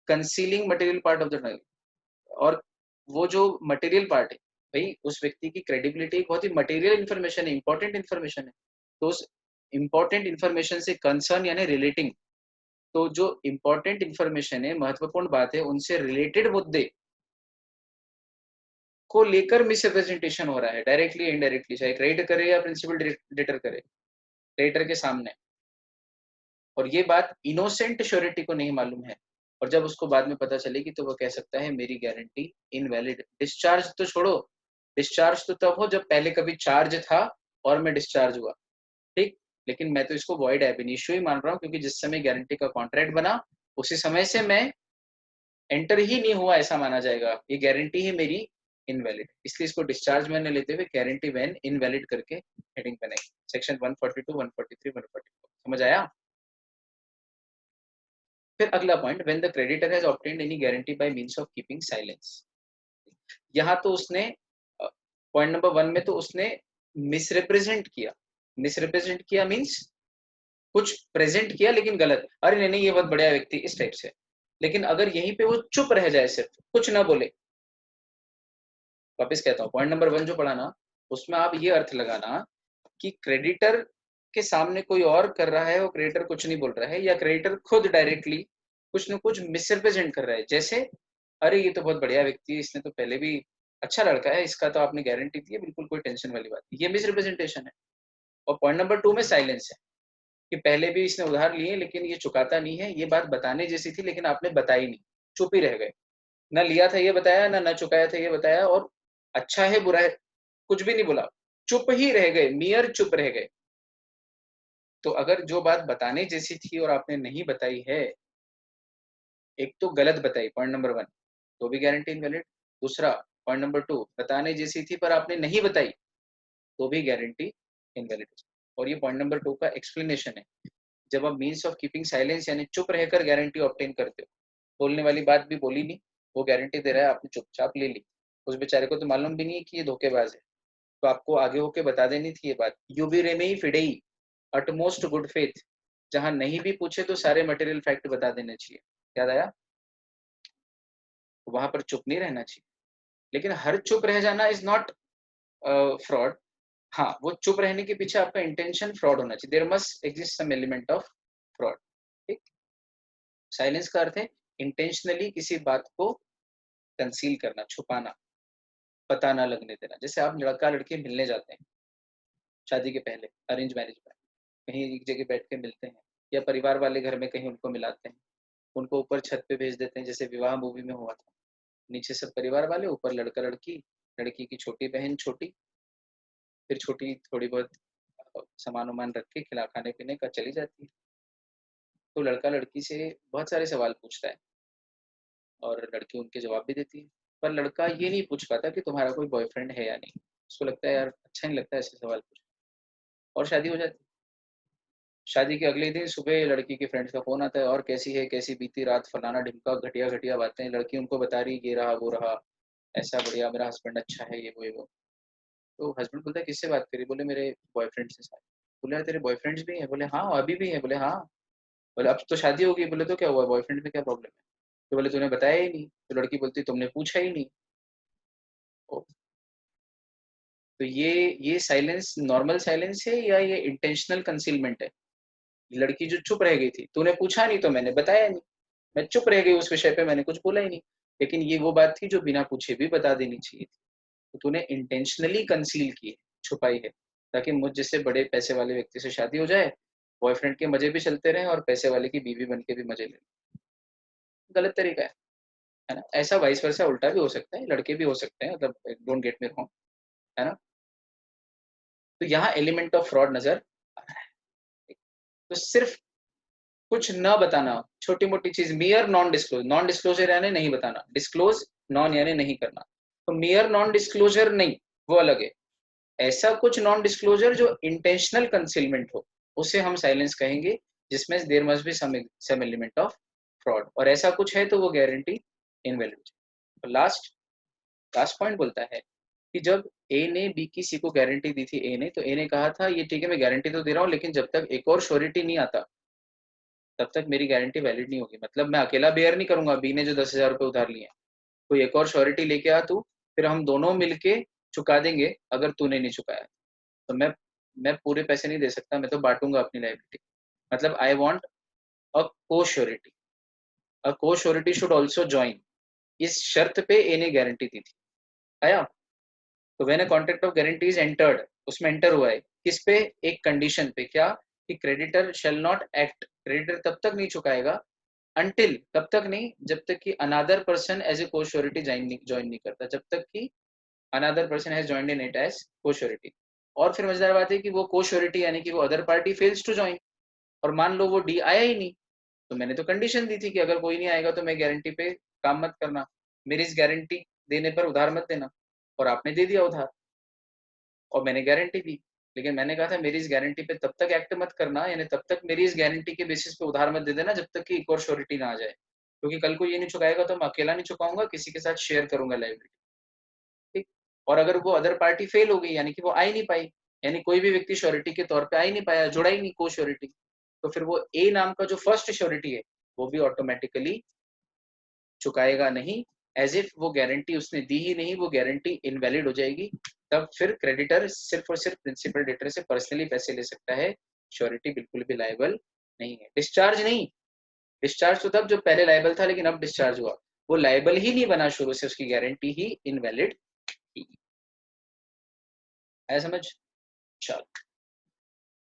concealing material part of the, और वो जो मटेरियल पार्ट है, भाई उस व्यक्ति की क्रेडिबिलिटी एक बहुत ही मटेरियल इन्फॉर्मेशन है, इंपॉर्टेंट इन्फॉर्मेशन है। तो उस इंपॉर्टेंट इन्फॉर्मेशन से कंसर्न यानी रिलेटिंग, तो जो इंपॉर्टेंट इन्फॉर्मेशन है, महत्वपूर्ण बात है, उनसे रिलेटेड मुद्दे को लेकर मिसरिप्रेजेंटेशन हो रहा है, डायरेक्टली इनडायरेक्टली, चाहे क्रेडिट करे या प्रिंसिपल डेटर करे, क्रेडिटर के सामने। और ये बात इनोसेंट श्योरिटी को नहीं मालूम है, और जब उसको बाद में पता चलेगी तो वो कह सकता है मेरी गारंटी इनवैलिड। डिस्चार्ज तो छोड़ो, डिस्चार्ज तो तब हो जब पहले कभी चार्ज था और मैं डिस्चार्ज हुआ, ठीक। लेकिन मैं तो इसको वॉइड एब इनिशियो ही मान रहा हूँ, क्योंकि जिस समय गारंटी का कॉन्ट्रैक्ट बना उसी समय से मैं एंटर ही नहीं हुआ, ऐसा माना जाएगा, ये गारंटी है मेरी इनवैलिड। इसलिए इसको डिस्चार्ज मैंने लेते हुए गारंटी व्हेन इनवैलिड करके हेडिंग बनाई। सेक्शन 142, 143, 144 समझ आया। फिर अगला point, when the creditor has obtained any guarantee by means of keeping silence. यहाँ तो उसने पॉइंट नंबर 1 में तो उसने मिसरिप्रेजेंट किया। मिसरिप्रेजेंट किया मींस कुछ प्रेजेंट किया लेकिन गलत, अरे नहीं नहीं ये बहुत बढ़िया व्यक्ति, इस टाइप से। लेकिन अगर यहीं पे वो चुप रह जाए, सिर्फ कुछ ना बोले, वापस कहता हूँ, पॉइंट नंबर 1 जो पढ़ा ना, उसमें आप ये अर्थ लगाना कि क्रेडिटर के सामने कोई और कर रहा है, वो क्रेडिटर कुछ नहीं बोल रहा है, या क्रेडिटर खुद डायरेक्टली कुछ न कुछ मिसरिप्रेजेंट कर रहा है, जैसे अरे ये तो बहुत बढ़िया व्यक्ति है, इसने तो पहले भी अच्छा लड़का है, इसका तो आपने गारंटी दी है, बिल्कुल कोई टेंशन वाली बात नहीं, ये मिसरिप्रेजेंटेशन है। और पॉइंट नंबर 2 में साइलेंस है, कि पहले भी इसने उधार लिए लेकिन ये चुकाता नहीं है, ये बात बताने जैसी थी लेकिन आपने बताई नहीं, चुप ही रह गए, ना लिया था ये बताया, ना चुकाया था ये बताया, और अच्छा है बुरा है कुछ भी नहीं बोला, चुप ही रह गए, मियर चुप रह गए। तो अगर जो बात बताने जैसी थी और आपने नहीं बताई है, एक तो गलत बताई पॉइंट नंबर 1, तो भी गारंटी इनवैलिड। दूसरा पॉइंट नंबर 2, बताने जैसी थी पर आपने नहीं बताई, तो भी गारंटी इनवैलिड। और ये पॉइंट नंबर 2 का एक्सप्लेनेशन है। जब आप मीन्स ऑफ कीपिंग साइलेंस यानी चुप रहकर गारंटी ऑब्टेन करते हो, बोलने वाली बात भी बोली नहीं, वो गारंटी दे रहा है, आपने चुपचाप ले ली, उस बेचारे को तो मालूम भी नहीं है कि ये धोखेबाज है, तो आपको आगे होके बता देनी थी ये बात। यूबी रेमेई फिडेई, अटमोस्ट गुड फेथ, जहां नहीं भी पूछे तो सारे मटेरियल फैक्ट बता देने चाहिए, याद आया, वहां पर चुप नहीं रहना चाहिए। लेकिन हर चुप रह जाना इज नॉट फ्रॉड। हाँ, वो चुप रहने के पीछे आपका इंटेंशन फ्रॉड होना चाहिए, there must exist some element of fraud, ठीक। साइलेंस का अर्थ है इंटेंशनली किसी बात को कंसील करना, छुपाना, पता ना लगने देना। जैसे आप लड़का लड़की मिलने जाते हैं शादी के पहले, अरेंज मैरिज में, कहीं एक जगह बैठ के मिलते हैं, या परिवार वाले घर में कहीं उनको मिलाते हैं, उनको ऊपर छत पे भेज देते हैं, जैसे विवाह मूवी में हुआ था, नीचे सब परिवार वाले, ऊपर लड़का लड़की, लड़की की छोटी बहन छोटी, फिर छोटी थोड़ी बहुत सामान वामान रख के खिला खाने पीने का चली जाती है। तो लड़का लड़की से बहुत सारे सवाल पूछता है और लड़की उनके जवाब भी देती है, पर लड़का ये नहीं पूछ पाता कि तुम्हारा कोई बॉयफ्रेंड है या नहीं, उसको लगता है यार अच्छा नहीं लगता ऐसे सवाल पूछ, और शादी हो जाती है। शादी के अगले दिन सुबह लड़की के फ्रेंड्स का फोन आता है, और कैसी है, कैसी बीती रात, फलाना ढिमका, घटिया घटिया बातें, लड़की उनको बता रही ये रहा वो रहा, ऐसा बढ़िया, मेरा हस्बैंड अच्छा है, ये वो। तो हस्बैंड बोलता है किससे बात करी, बोले मेरे बॉयफ्रेंड से। बोले यार तेरे बॉयफ्रेंड्स भी हैं, बोले हाँ अभी भी हैं, बोले हाँ। बोले अब तो शादी होगी, बोले तो क्या हुआ, बॉयफ्रेंड में क्या प्रॉब्लम है। तो बोले तूने बताया ही नहीं, तो लड़की बोलती तुमने पूछा ही नहीं। तो ये साइलेंस नॉर्मल साइलेंस है या ये इंटेंशनल कंसीलमेंट है। लड़की जो चुप रह गई थी, तूने पूछा नहीं तो मैंने बताया नहीं, मैं चुप रह गई उस विषय पे, मैंने कुछ बोला ही नहीं। लेकिन ये वो बात थी जो बिना पूछे भी बता देनी चाहिए थी, तो तूने इंटेंशनली कंसील की है, छुपाई है, ताकि मुझ जैसे बड़े पैसे वाले व्यक्ति से शादी हो जाए, बॉयफ्रेंड के मजे भी चलते रहे और पैसे वाले की बीवी बन के भी मजे ले। गलत तरीका है ना। ऐसा वाइस वर्सा उल्टा भी हो सकता है, लड़के भी हो सकते हैं, मतलब डोंट गेट मी रॉन्ग, है ना। तो यहाँ एलिमेंट ऑफ फ्रॉड नजर आ रहा है। तो सिर्फ कुछ न बताना, छोटी मोटी चीज, मियर नॉन डिस्क्लोज, नॉन डिस्क्लोजर यानी नहीं बताना, डिस्क्लोज नॉन यानी नहीं करना, तो मियर नॉन डिस्क्लोजर नहीं, वो अलग है। ऐसा कुछ नॉन डिस्क्लोजर जो इंटेंशनल कंसीलमेंट हो, उसे हम साइलेंस कहेंगे, जिसमें there must be some element of fraud, और ऐसा कुछ है तो वो guarantee invalid. Last last point बोलता है कि जब ए ने बी की सी को गारंटी दी थी, ए ने, तो ए ने कहा था ये ठीक है मैं गारंटी तो दे रहा हूँ, लेकिन जब तक एक और श्योरिटी नहीं आता तब तक मेरी गारंटी वैलिड नहीं होगी, मतलब मैं अकेला बेयर नहीं करूंगा, बी ने जो 10,000 रुपए उधार लिए, कोई एक और श्योरिटी लेके आ तू, फिर हम दोनों मिलके चुका देंगे अगर तूने नहीं चुकाया। तो मैं पूरे पैसे नहीं दे सकता, मैं तो बांटूंगा अपनी लाइबिलिटी। मतलब आई वांट अ को श्योरिटी, अ को श्योरिटी शुड आल्सो ज्वाइन। इस शर्त पे ए ने गारंटी दी थी। आया? तो when a contract of guarantee is entered, उसमें एंटर हुआ है किस पे? एक कंडीशन पे, क्या? कि creditor shall not act, creditor तब तक नहीं चुकाएगा अंटिल, तब तक नहीं जब तक कि अनदर पर्सन एज ए को श्योरिटी ज्वाइन नहीं करता, जब तक कि another person has joined in it as co surety. और फिर मजेदार बात है कि वो को श्योरिटी यानी कि वो other party fails to join, और मान लो वो डी आया ही नहीं, तो मैंने तो कंडीशन दी थी कि अगर कोई नहीं आएगा तो मैं गारंटी पे काम मत करना, मेरी इस गारंटी देने पर उधार मत देना। और आपने दे दिया उधार और मैंने गारंटी दी, लेकिन मैंने कहा था मेरी इस गारंटी पे तब तक एक्ट मत करना, यानी तब तक मेरी इस गारंटी के बेसिस पे उधार मत दे देना जब तक कि एक और श्योरिटी ना आ जाए, क्योंकि कल को ये नहीं चुकाएगा तो मैं अकेला नहीं चुकाऊंगा, किसी के साथ शेयर करूंगा लाइबिलिटी। ठीक। और अगर वो अदर पार्टी फेल हो गई, यानी कि वो आ ही नहीं पाई, यानी कोई भी व्यक्ति श्योरिटी के तौर पे आ ही नहीं पाया, जुड़ा ही नहीं को श्योरिटी, तो फिर वो ए नाम का जो फर्स्ट श्योरिटी है वो भी ऑटोमेटिकली चुकाएगा नहीं, एज इफ वो गारंटी उसने दी ही नहीं, वो गारंटी इनवैलिड हो जाएगी। तब फिर क्रेडिटर सिर्फ और सिर्फ प्रिंसिपल डेटर से पर्सनली पैसे ले सकता है, श्योरिटी बिल्कुल भी लायबल नहीं है। डिस्चार्ज नहीं, डिस्चार्ज तो तब जब पहले लायबल था लेकिन अब डिस्चार्ज हुआ, वो लायबल ही नहीं बना शुरू से, उसकी गारंटी ही इनवैलिड थी। है समझ? चलो,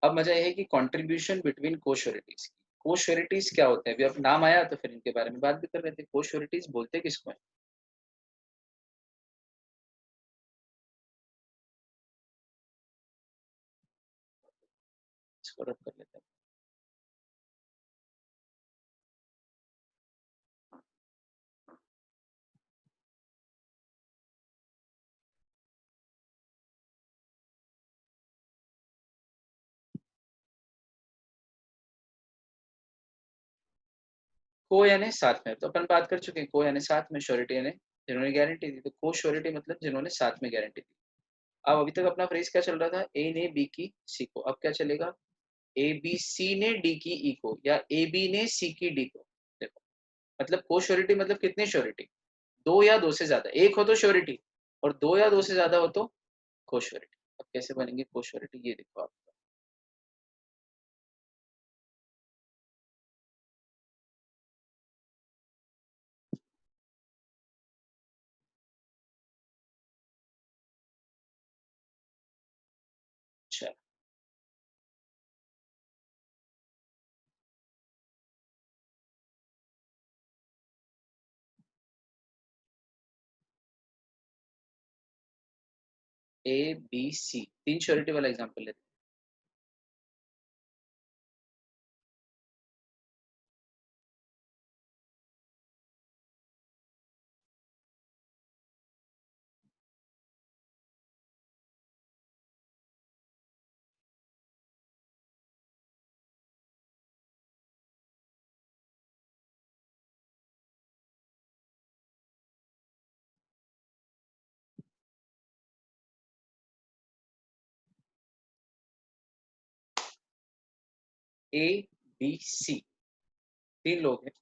अब मजा यह है कि कंट्रीब्यूशन बिटवीन को श्योरिटीज। को श्योरिटीज क्या होते हैं? अभी अब नाम आया तो फिर इनके बारे में बात भी कर रहे थे। को श्योरिटीज बोलते किसको है? इसको रब कर लेते हैं। को यानी साथ में, तो अपन बात कर चुके हैं। को यानी साथ में, श्योरिटी यानी जिन्होंने गारंटी दी, तो को श्योरिटी मतलब जिन्होंने साथ में गारंटी दी। अब अभी तक अपना फ्रेज क्या चल रहा था? ए ने बी की सी को। अब क्या चलेगा? ए बी सी ने डी की ई को, या ए बी ने सी की डी को। देखो, मतलब को श्योरिटी मतलब कितनी श्योरिटी? दो या दो से ज्यादा, एक हो तो श्योरिटी और दो या दो से ज्यादा हो तो को श्योरिटी। अब कैसे बनेंगे को श्योरिटी, ये देखो आप। अच्छा, ए बी सी तीन श्योरिटी वाला एग्जांपल लेते हैं। ए बी सी तीन लोग हैं,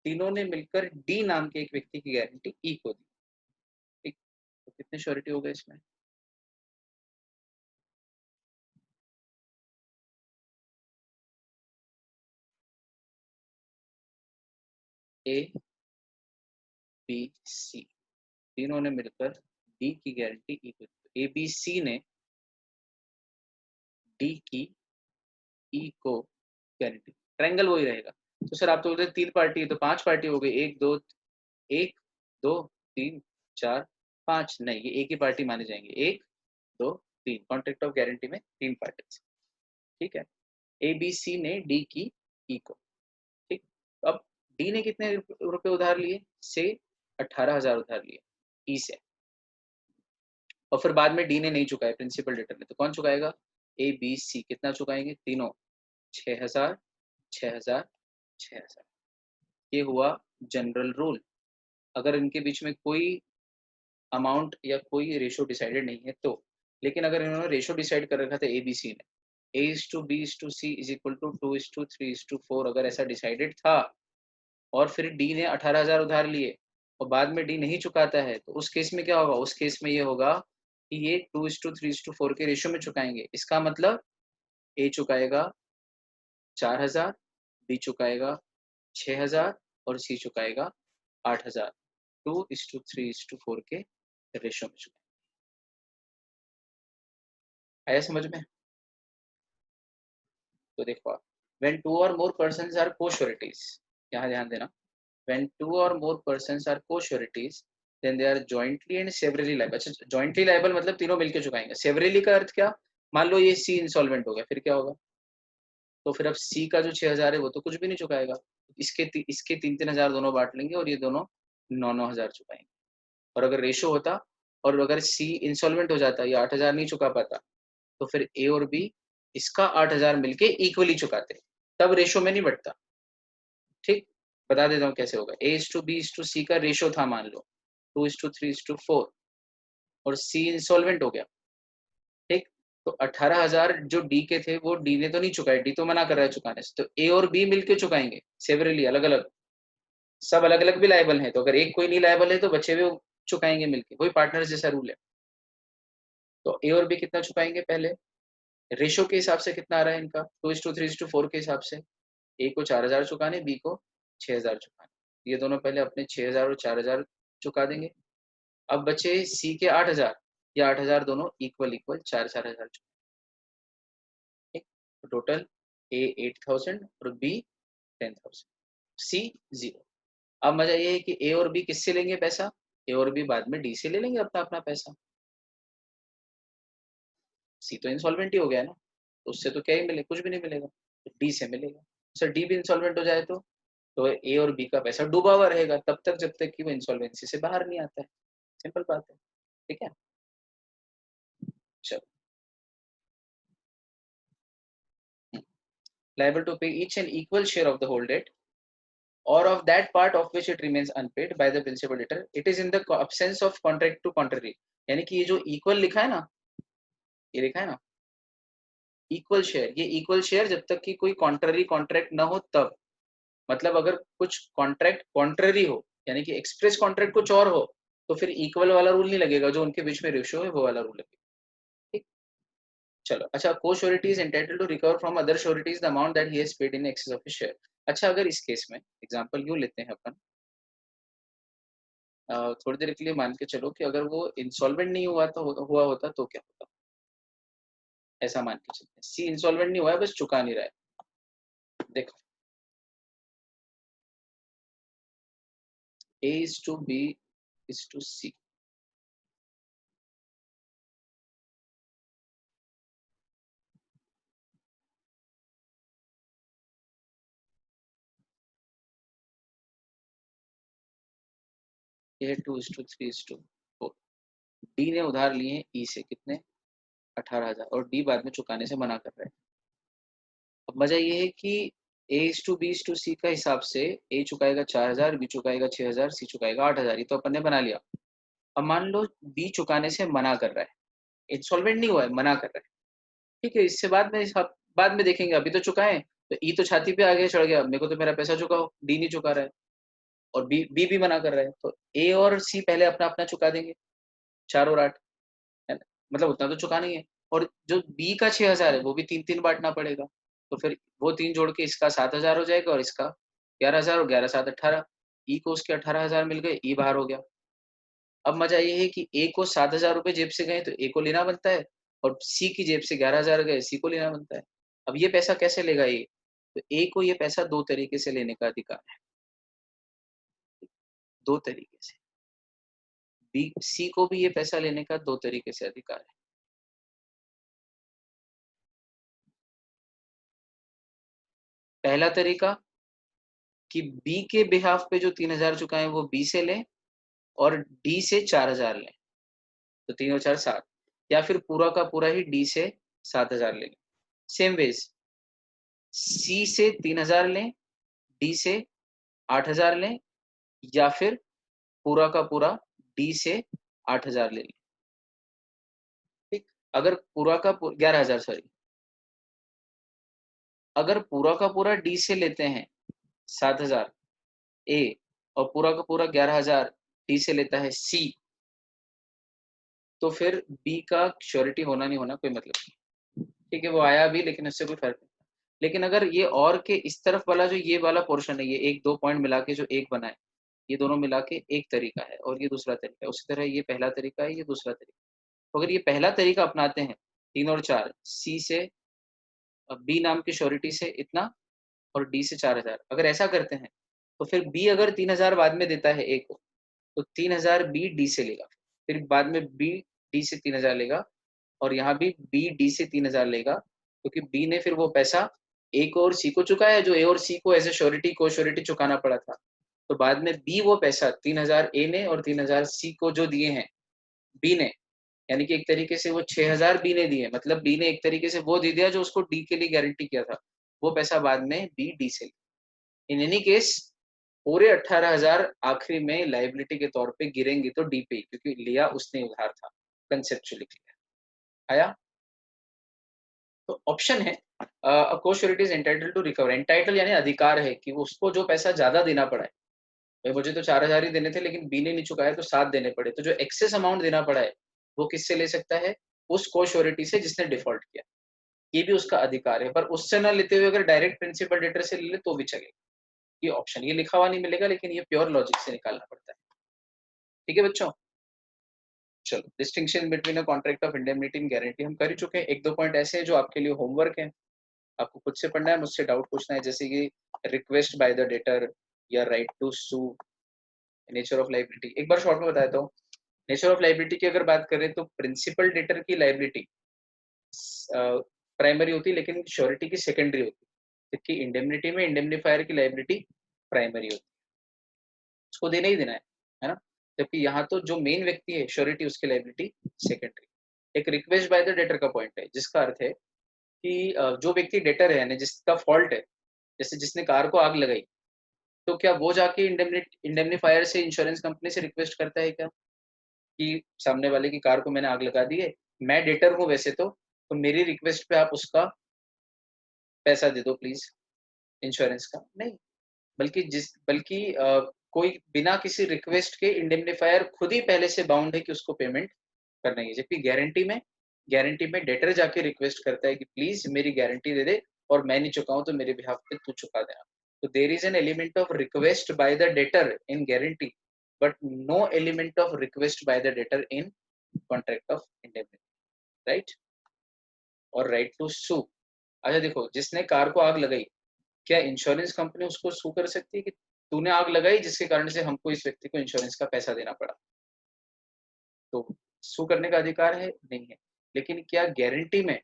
तीनों ने मिलकर डी नाम के एक व्यक्ति की गारंटी ई को दी। ठीक, तो कितने श्योरिटी हो गए इसमें? ए बी सी तीनों ने मिलकर डी की गारंटी ई को दी। ए बी सी ने डी की ई को गारंटी, ट्रायंगल वही रहेगा। तो सर आप तो बोलते तीन पार्टी है, तो पांच पार्टी हो गई, एक दो, एक दो तीन चार पांच, नहीं ये एक ही पार्टी माने जाएंगे। एक दो तीन, कॉन्ट्रैक्ट ऑफ गारंटी में तीन पार्टी। ठीक है, ए बी सी ने डी की ई को। ठीक, अब डी ने कितने रुपए उधार लिए? से 18,000 उधार लिए ई से, और फिर बाद में डी ने नहीं चुकाया प्रिंसिपल डेटर ने, तो कौन चुकाएगा? ए बी सी कितना चुकाएंगे तीनों? 6,000, 6,000, 6,000। ये हुआ जनरल रूल। अगर इनके बीच में कोई अमाउंट या कोई रेशो डिसाइडेड नहीं है तो। लेकिन अगर इन्होंने रेशो डिसाइड कर रखा था ए बी सी ने, A is to B is to C is equal to 2:3:4, अगर ऐसा डिसाइडेड था, और फिर डी ने 18,000 उधार लिए, और बाद में डी नहीं चुकाता है, तो उस केस में क्या होगा? उस केस में ये होगा कि ये 2:3:4 के रेशियो में चुकाएंगे। इसका मतलब ए चुकाएगा 4,000, बी चुकाएगा 6,000 और सी चुकाएगा 8,000। 2:3:4 के रेशियो में चुकाएंगे। आया समझ में? तो देखो आप, when two or more persons are co-sureties, यहाँ ध्यान देना, when two or more persons are co-sureties, then they are jointly and severally liable। अच्छा, jointly liable मतलब तीनों मिलके चुकाएंगे। severally का अर्थ क्या? मान लो ये सी इंसॉल्वेंट हो गया, फिर क्या होगा? तो फिर अब सी का जो 6,000 है वो तो कुछ भी नहीं चुकाएगा। इसके 3-3 हज़ार दोनों बांट लेंगे और ये दोनों 9-9 हज़ार चुकाएंगे। और अगर रेशो होता और अगर सी इंसॉल्वेंट हो जाता, ये 8,000 नहीं चुका पाता, तो फिर ए और बी इसका 8,000 मिलके इक्वली चुकाते, तब रेशो में नहीं बढ़ता। ठीक, बता देता हूँ कैसे होगा। A is to B is to C का रेशो था, मान लो 2:3:4, और सी इंसॉल्वेंट हो गया। ठीक, तो 18,000 जो डी के थे वो डी ने तो नहीं चुकाए, डी तो मना कर रहा है चुकाने से, तो ए और बी मिलके चुकाएंगे सेवरली, अलग अलग। सब अलग अलग भी लायबल है, तो अगर एक कोई नहीं लायबल है तो बच्चे भी चुकाएंगे मिलके, वही पार्टनर जैसा रूल है। तो ए और बी कितना चुकाएंगे? पहले रेशो के हिसाब से कितना आ रहा है इनका? 2:3:4 के हिसाब से ए को 4,000 चुकाने, बी को 6,000 चुकाने। ये दोनों पहले अपने 6,000 और 4,000 चुका देंगे। अब बचे सी के 8,000, ये 8,000 दोनों इक्वल इक्वल 4-4 हज़ार चुकाए। तो टोटल ए 8,000 और बी 10,000, सी 0। अब मजा ये है कि ए और बी किससे लेंगे पैसा? ए और बी बाद में डी से ले लेंगे अपना अपना पैसा। सी तो इंसॉल्वेंट ही हो गया है ना, तो उससे तो क्या ही मिले? कुछ भी नहीं मिलेगा, तो डी से मिलेगा। सर डी भी इंसॉल्वेंट हो जाए तो ए और बी का पैसा डूबा हुआ रहेगा तब तक जब तक कि वो इंसॉल्वेंसी से बाहर नहीं आता है। सिंपल बात है। ठीक है, चलो। Liable to pay each and equal share of the whole debt or of that part of which it remains unpaid by the principal debtor, it is in the absence of contract to contrary। यानी कि ये जो equal लिखा है ना, ये लिखा है ना इक्वल शेयर, ये इक्वल शेयर जब तक कि कोई कॉन्ट्ररी कॉन्ट्रैक्ट ना हो तब। मतलब अगर कुछ कॉन्ट्रैक्ट कॉन्ट्ररी हो, यानी कि एक्सप्रेस कॉन्ट्रैक्ट कुछ और हो, तो फिर इक्वल वाला रूल नहीं लगेगा, जो उनके बीच में रेशियो है वो वाला रूल लगेगा। ठीक, चलो। अच्छा, co surety is entitled to recover from other sureties the amount that he has paid in excess of his share. अच्छा, अगर इस केस में एग्जांपल यूं लेते हैं अपन, थोड़ी देर के लिए मान के चलो कि अगर वो इंसॉल्वेंट नहीं हुआ तो हुआ होता तो क्या होता, ऐसा मान के चलते हैं। सी इंसॉल्वेंट नहीं हुआ है, बस चुका नहीं रहा है। देखो, A is to B is to C, A 2:3:4। D ने उधार लिए ई से कितने? 18,000, और डी बाद में चुकाने से मना कर रहा है। अब मजा ये है कि A is to B is to C का हिसाब से ए चुकाएगा 4,000, बी चुकाएगा 6,000, सी चुकाएगा 8,000। ये तो अपन ने बना लिया। अब मान लो बी चुकाने से मना कर रहा है, इंसॉल्वेंट नहीं हुआ है, मना कर रहा है। ठीक है, इससे बाद में देखेंगे, अभी तो चुकाए। तो ई तो छाती पे आगे चढ़ गया, मेरे को तो मेरा पैसा चुकाओ, डी नहीं चुका रहा है और बी भी मना कर रहा है, तो ए और सी पहले अपना अपना चुका देंगे, 4 और 8, है ना? मतलब उतना तो चुका नहीं है। और जो बी का 6,000 है वो भी 3-3 बांटना पड़ेगा, तो फिर वो 3 जोड़ के इसका 7,000 हो जाएगा और इसका 11,000, और 11 7 18। ई को उसके 18,000 मिल गए, ई बाहर हो गया। अब मजा ये है कि ए को 7,000 रुपए जेब से गए तो ए को लेना बनता है, और सी की जेब से 11,000 गए, सी को लेना बनता है। अब ये पैसा कैसे लेगा ए? तो ए को ये पैसा दो तरीके से लेने का अधिकार है, दो तरीके से। बी सी को भी ये पैसा लेने का दो तरीके से अधिकार है। पहला तरीका कि बी के बिहाफ पे जो 3,000 चुकाए वो बी से लें और डी से 4,000 लें, तो 3 और 4 7, या फिर पूरा का पूरा ही डी से 7,000 ले लें। सेम वेज सी से 3,000 लें, डी से 8,000 लें, या फिर पूरा का पूरा डी से 8,000 ले लें। ठीक, अगर पूरा का 11,000, सॉरी, अगर पूरा का पूरा डी से लेते हैं 7,000 ए, और पूरा का पूरा 11,000 डी से लेता है सी, तो फिर बी का श्योरिटी होना नहीं होना कोई मतलब नहीं। ठीक है, वो आया भी लेकिन उससे कोई फर्क नहीं। लेकिन अगर ये और के इस तरफ वाला जो ये वाला पोर्शन है, ये एक दो पॉइंट मिला के जो एक बना है, ये दोनों मिला के एक तरीका है और ये दूसरा तरीका है। उसी तरह ये पहला तरीका है, ये दूसरा तरीका। तो अगर ये पहला तरीका अपनाते हैं 3 और 4, सी से बी नाम की श्योरिटी से इतना और डी से 4000, अगर ऐसा करते हैं तो फिर बी अगर 3000 बाद में देता है ए को, तो 3000 बी डी से लेगा, फिर बाद में बी डी से 3000 लेगा और यहाँ भी बी डी से 3000 लेगा, क्योंकि बी ने फिर वो पैसा ए को और सी को चुकाया है जो ए और सी को एज ए श्योरिटी को श्योरिटी चुकाना पड़ा था। तो बाद में बी वो पैसा 3000 ए ने और 3000 सी को जो दिए हैं बी ने, यानी कि एक तरीके से वो 6000 बी ने दिए, मतलब बी ने एक तरीके से वो दे दिया जो उसको डी के लिए गारंटी किया था, वो पैसा बाद में बी डी से। इन एनी केस पूरे 18,000 आखिरी में लाइबिलिटी के तौर पे गिरेंगे तो डी पे, क्योंकि लिया उसने उधार था। कंसेप्चुअली क्लियर आया? तो ऑप्शन है co surety is entitle to recover. Entitle यानी अधिकार है कि उसको जो पैसा ज्यादा देना पड़ा है, भाई मुझे तो 4000 ही देने थे लेकिन बी ने नहीं चुकाया तो 7 देने पड़े, तो जो एक्सेस अमाउंट देना पड़ा है वो किससे ले सकता है? उस को श्योरिटी से जिसने डिफॉल्ट किया। ये भी उसका अधिकार है, पर उससे ना लेते हुए अगर डायरेक्ट प्रिंसिपल डेटर से ले ले तो भी चलेगा। ये ऑप्शन, ये लिखा हुआ नहीं मिलेगा लेकिन ये प्योर लॉजिक से निकालना पड़ता है। ठीक है बच्चों, चलो distinction between a contract of indemnity and guarantee हम कर ही चुके हैं। एक दो पॉइंट ऐसे हैं जो आपके लिए होमवर्क है, आपको खुद से पढ़ना है, मुझसे डाउट पूछना है, जैसे कि रिक्वेस्ट बाय द डेटर या right to sue, nature of liability. एक बार शॉर्ट में बताता हूँ। नेचर ऑफ लाइबिलिटी की अगर बात करें तो प्रिंसिपल डेटर की लाइबिलिटी प्राइमरी होती है लेकिन श्योरिटी की सेकेंडरी होती है, जबकि इंडेमनिटी में इंडेमनीफायर की लाइबिलिटी प्राइमरी होती है, उसको देना ही देना है ना। जबकि यहाँ तो जो मेन व्यक्ति है श्योरिटी, उसकी लाइबिलिटी सेकेंडरी। एक रिक्वेस्ट बाय द डेटर का पॉइंट है जिसका अर्थ है कि जो व्यक्ति डेटर है यानी जिसका फॉल्ट है, जैसे जिसने कार को आग लगाई, तो क्या वो जाके इंडेमनीफायर से इंश्योरेंस कंपनी से रिक्वेस्ट करता है क्या कि सामने वाले की कार को मैंने आग लगा दी है, मैं डेटर हूँ वैसे तो मेरी रिक्वेस्ट पे आप उसका पैसा दे दो प्लीज, इंश्योरेंस का नहीं। बल्कि कोई बिना किसी रिक्वेस्ट के इंडेमनीफायर खुद ही पहले से बाउंड है कि उसको पेमेंट करना ही है। जबकि गारंटी में डेटर जाके रिक्वेस्ट करता है कि प्लीज मेरी गारंटी दे दे और मैं नहीं चुकाऊं तो मेरे बिहाफ पे तू चुका देना। तो there is an element of request by the debtor in guarantee, but no element of request by the debtor in contract of indemnity, right. और राइट टू सू, अच्छा देखो, जिसने कार को आग लगाई, क्या इंश्योरेंस कंपनी उसको सू कर सकती है कि तूने आग लगाई जिसके कारण से हमको इस व्यक्ति को इंश्योरेंस का पैसा देना पड़ा? तो सू करने का अधिकार है नहीं है। लेकिन क्या गारंटी में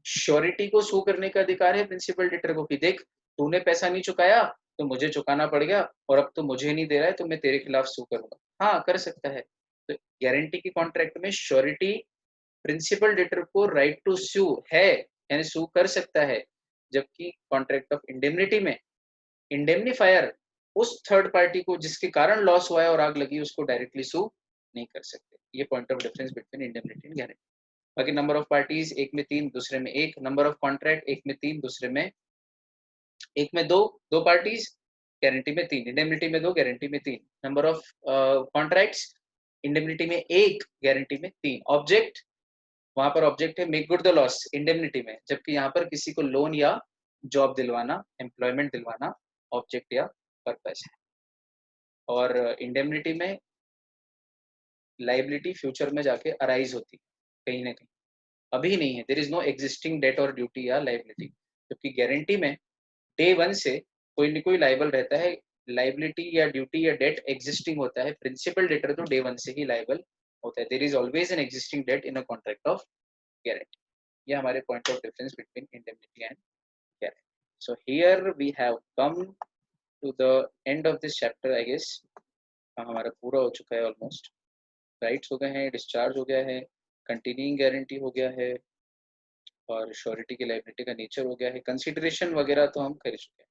श्योरिटी को सू करने का अधिकार है प्रिंसिपल डेटर को कि देख तूने पैसा नहीं चुकाया तो मुझे चुकाना पड़ गया और अब तो मुझे नहीं दे रहा है तो मैं तेरे खिलाफ सू करूंगा? हाँ कर सकता है। तो गारंटी की कॉन्ट्रैक्ट में श्योरिटी प्रिंसिपल डेटर को राइट टू सू है, यानी सू कर सकता है। जबकि कॉन्ट्रैक्ट ऑफ इंडेमनिटी में इंडेमनीफायर उस थर्ड पार्टी को जिसके कारण लॉस हुआ है और आग लगी उसको डायरेक्टली सू नहीं कर सकते। ये point of difference between indemnity and guarantee. बाकी नंबर ऑफ पार्टीज, एक में 3 दूसरे में 1, नंबर ऑफ कॉन्ट्रैक्ट एक में 3 दूसरे में एक में 2, 2 पार्टीज, गारंटी में 3, इंडेमनिटी में 2, गारंटी में 3, नंबर ऑफ कॉन्ट्रैक्ट्स, इंडेमनिटी में 1, गारंटी में 3। ऑब्जेक्ट, वहां पर ऑब्जेक्ट है make good the loss indemnity में, जबकि यहाँ पर किसी को लोन या जॉब दिलवाना, एम्प्लॉयमेंट दिलवाना ऑब्जेक्ट या पर्पस है। और इंडेमनिटी में लाइबिलिटी फ्यूचर में जाके अराइज होती है कहीं ना कहीं, अभी नहीं है, there is no existing debt और ड्यूटी या लाइबिलिटी। जबकि गारंटी में डे वन से कोई न कोई लाइबल रहता है, लाइबिलिटी या ड्यूटी या डेट एग्जिस्टिंग होता है। प्रिंसिपल डेटर तो डे वन से ही लाइबल होता है। There is always an existing debt in a contract of guarantee. ये हमारे point of difference between indemnity and guarantee. So here we have come to the end of this chapter I guess. हमारा पूरा हो चुका है almost. Rights हो गए हैं, डिस्चार्ज हो गया है, कंटिन्यूइंग गारंटी हो गया है और श्योरिटी की लाइबिलिटी का नेचर हो गया है। कंसिडरेशन वगैरह तो हम कर चुके हैं,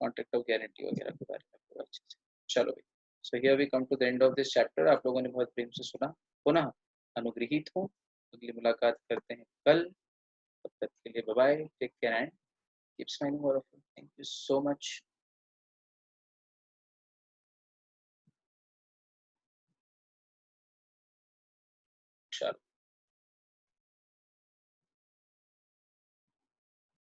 कॉन्ट्रैक्ट ऑफ गारंटी वगैरह के बारे में पूरा अच्छे से। चलो भाई, so here we come to the end of this chapter. आप लोगों ने बहुत प्रेम से सुना, पुनः अनुग्रहित हूँ। अगली मुलाकात करते हैं कल, तब तक के लिए bye bye, take care and keep smiling all of you. Thank you so much. चलो।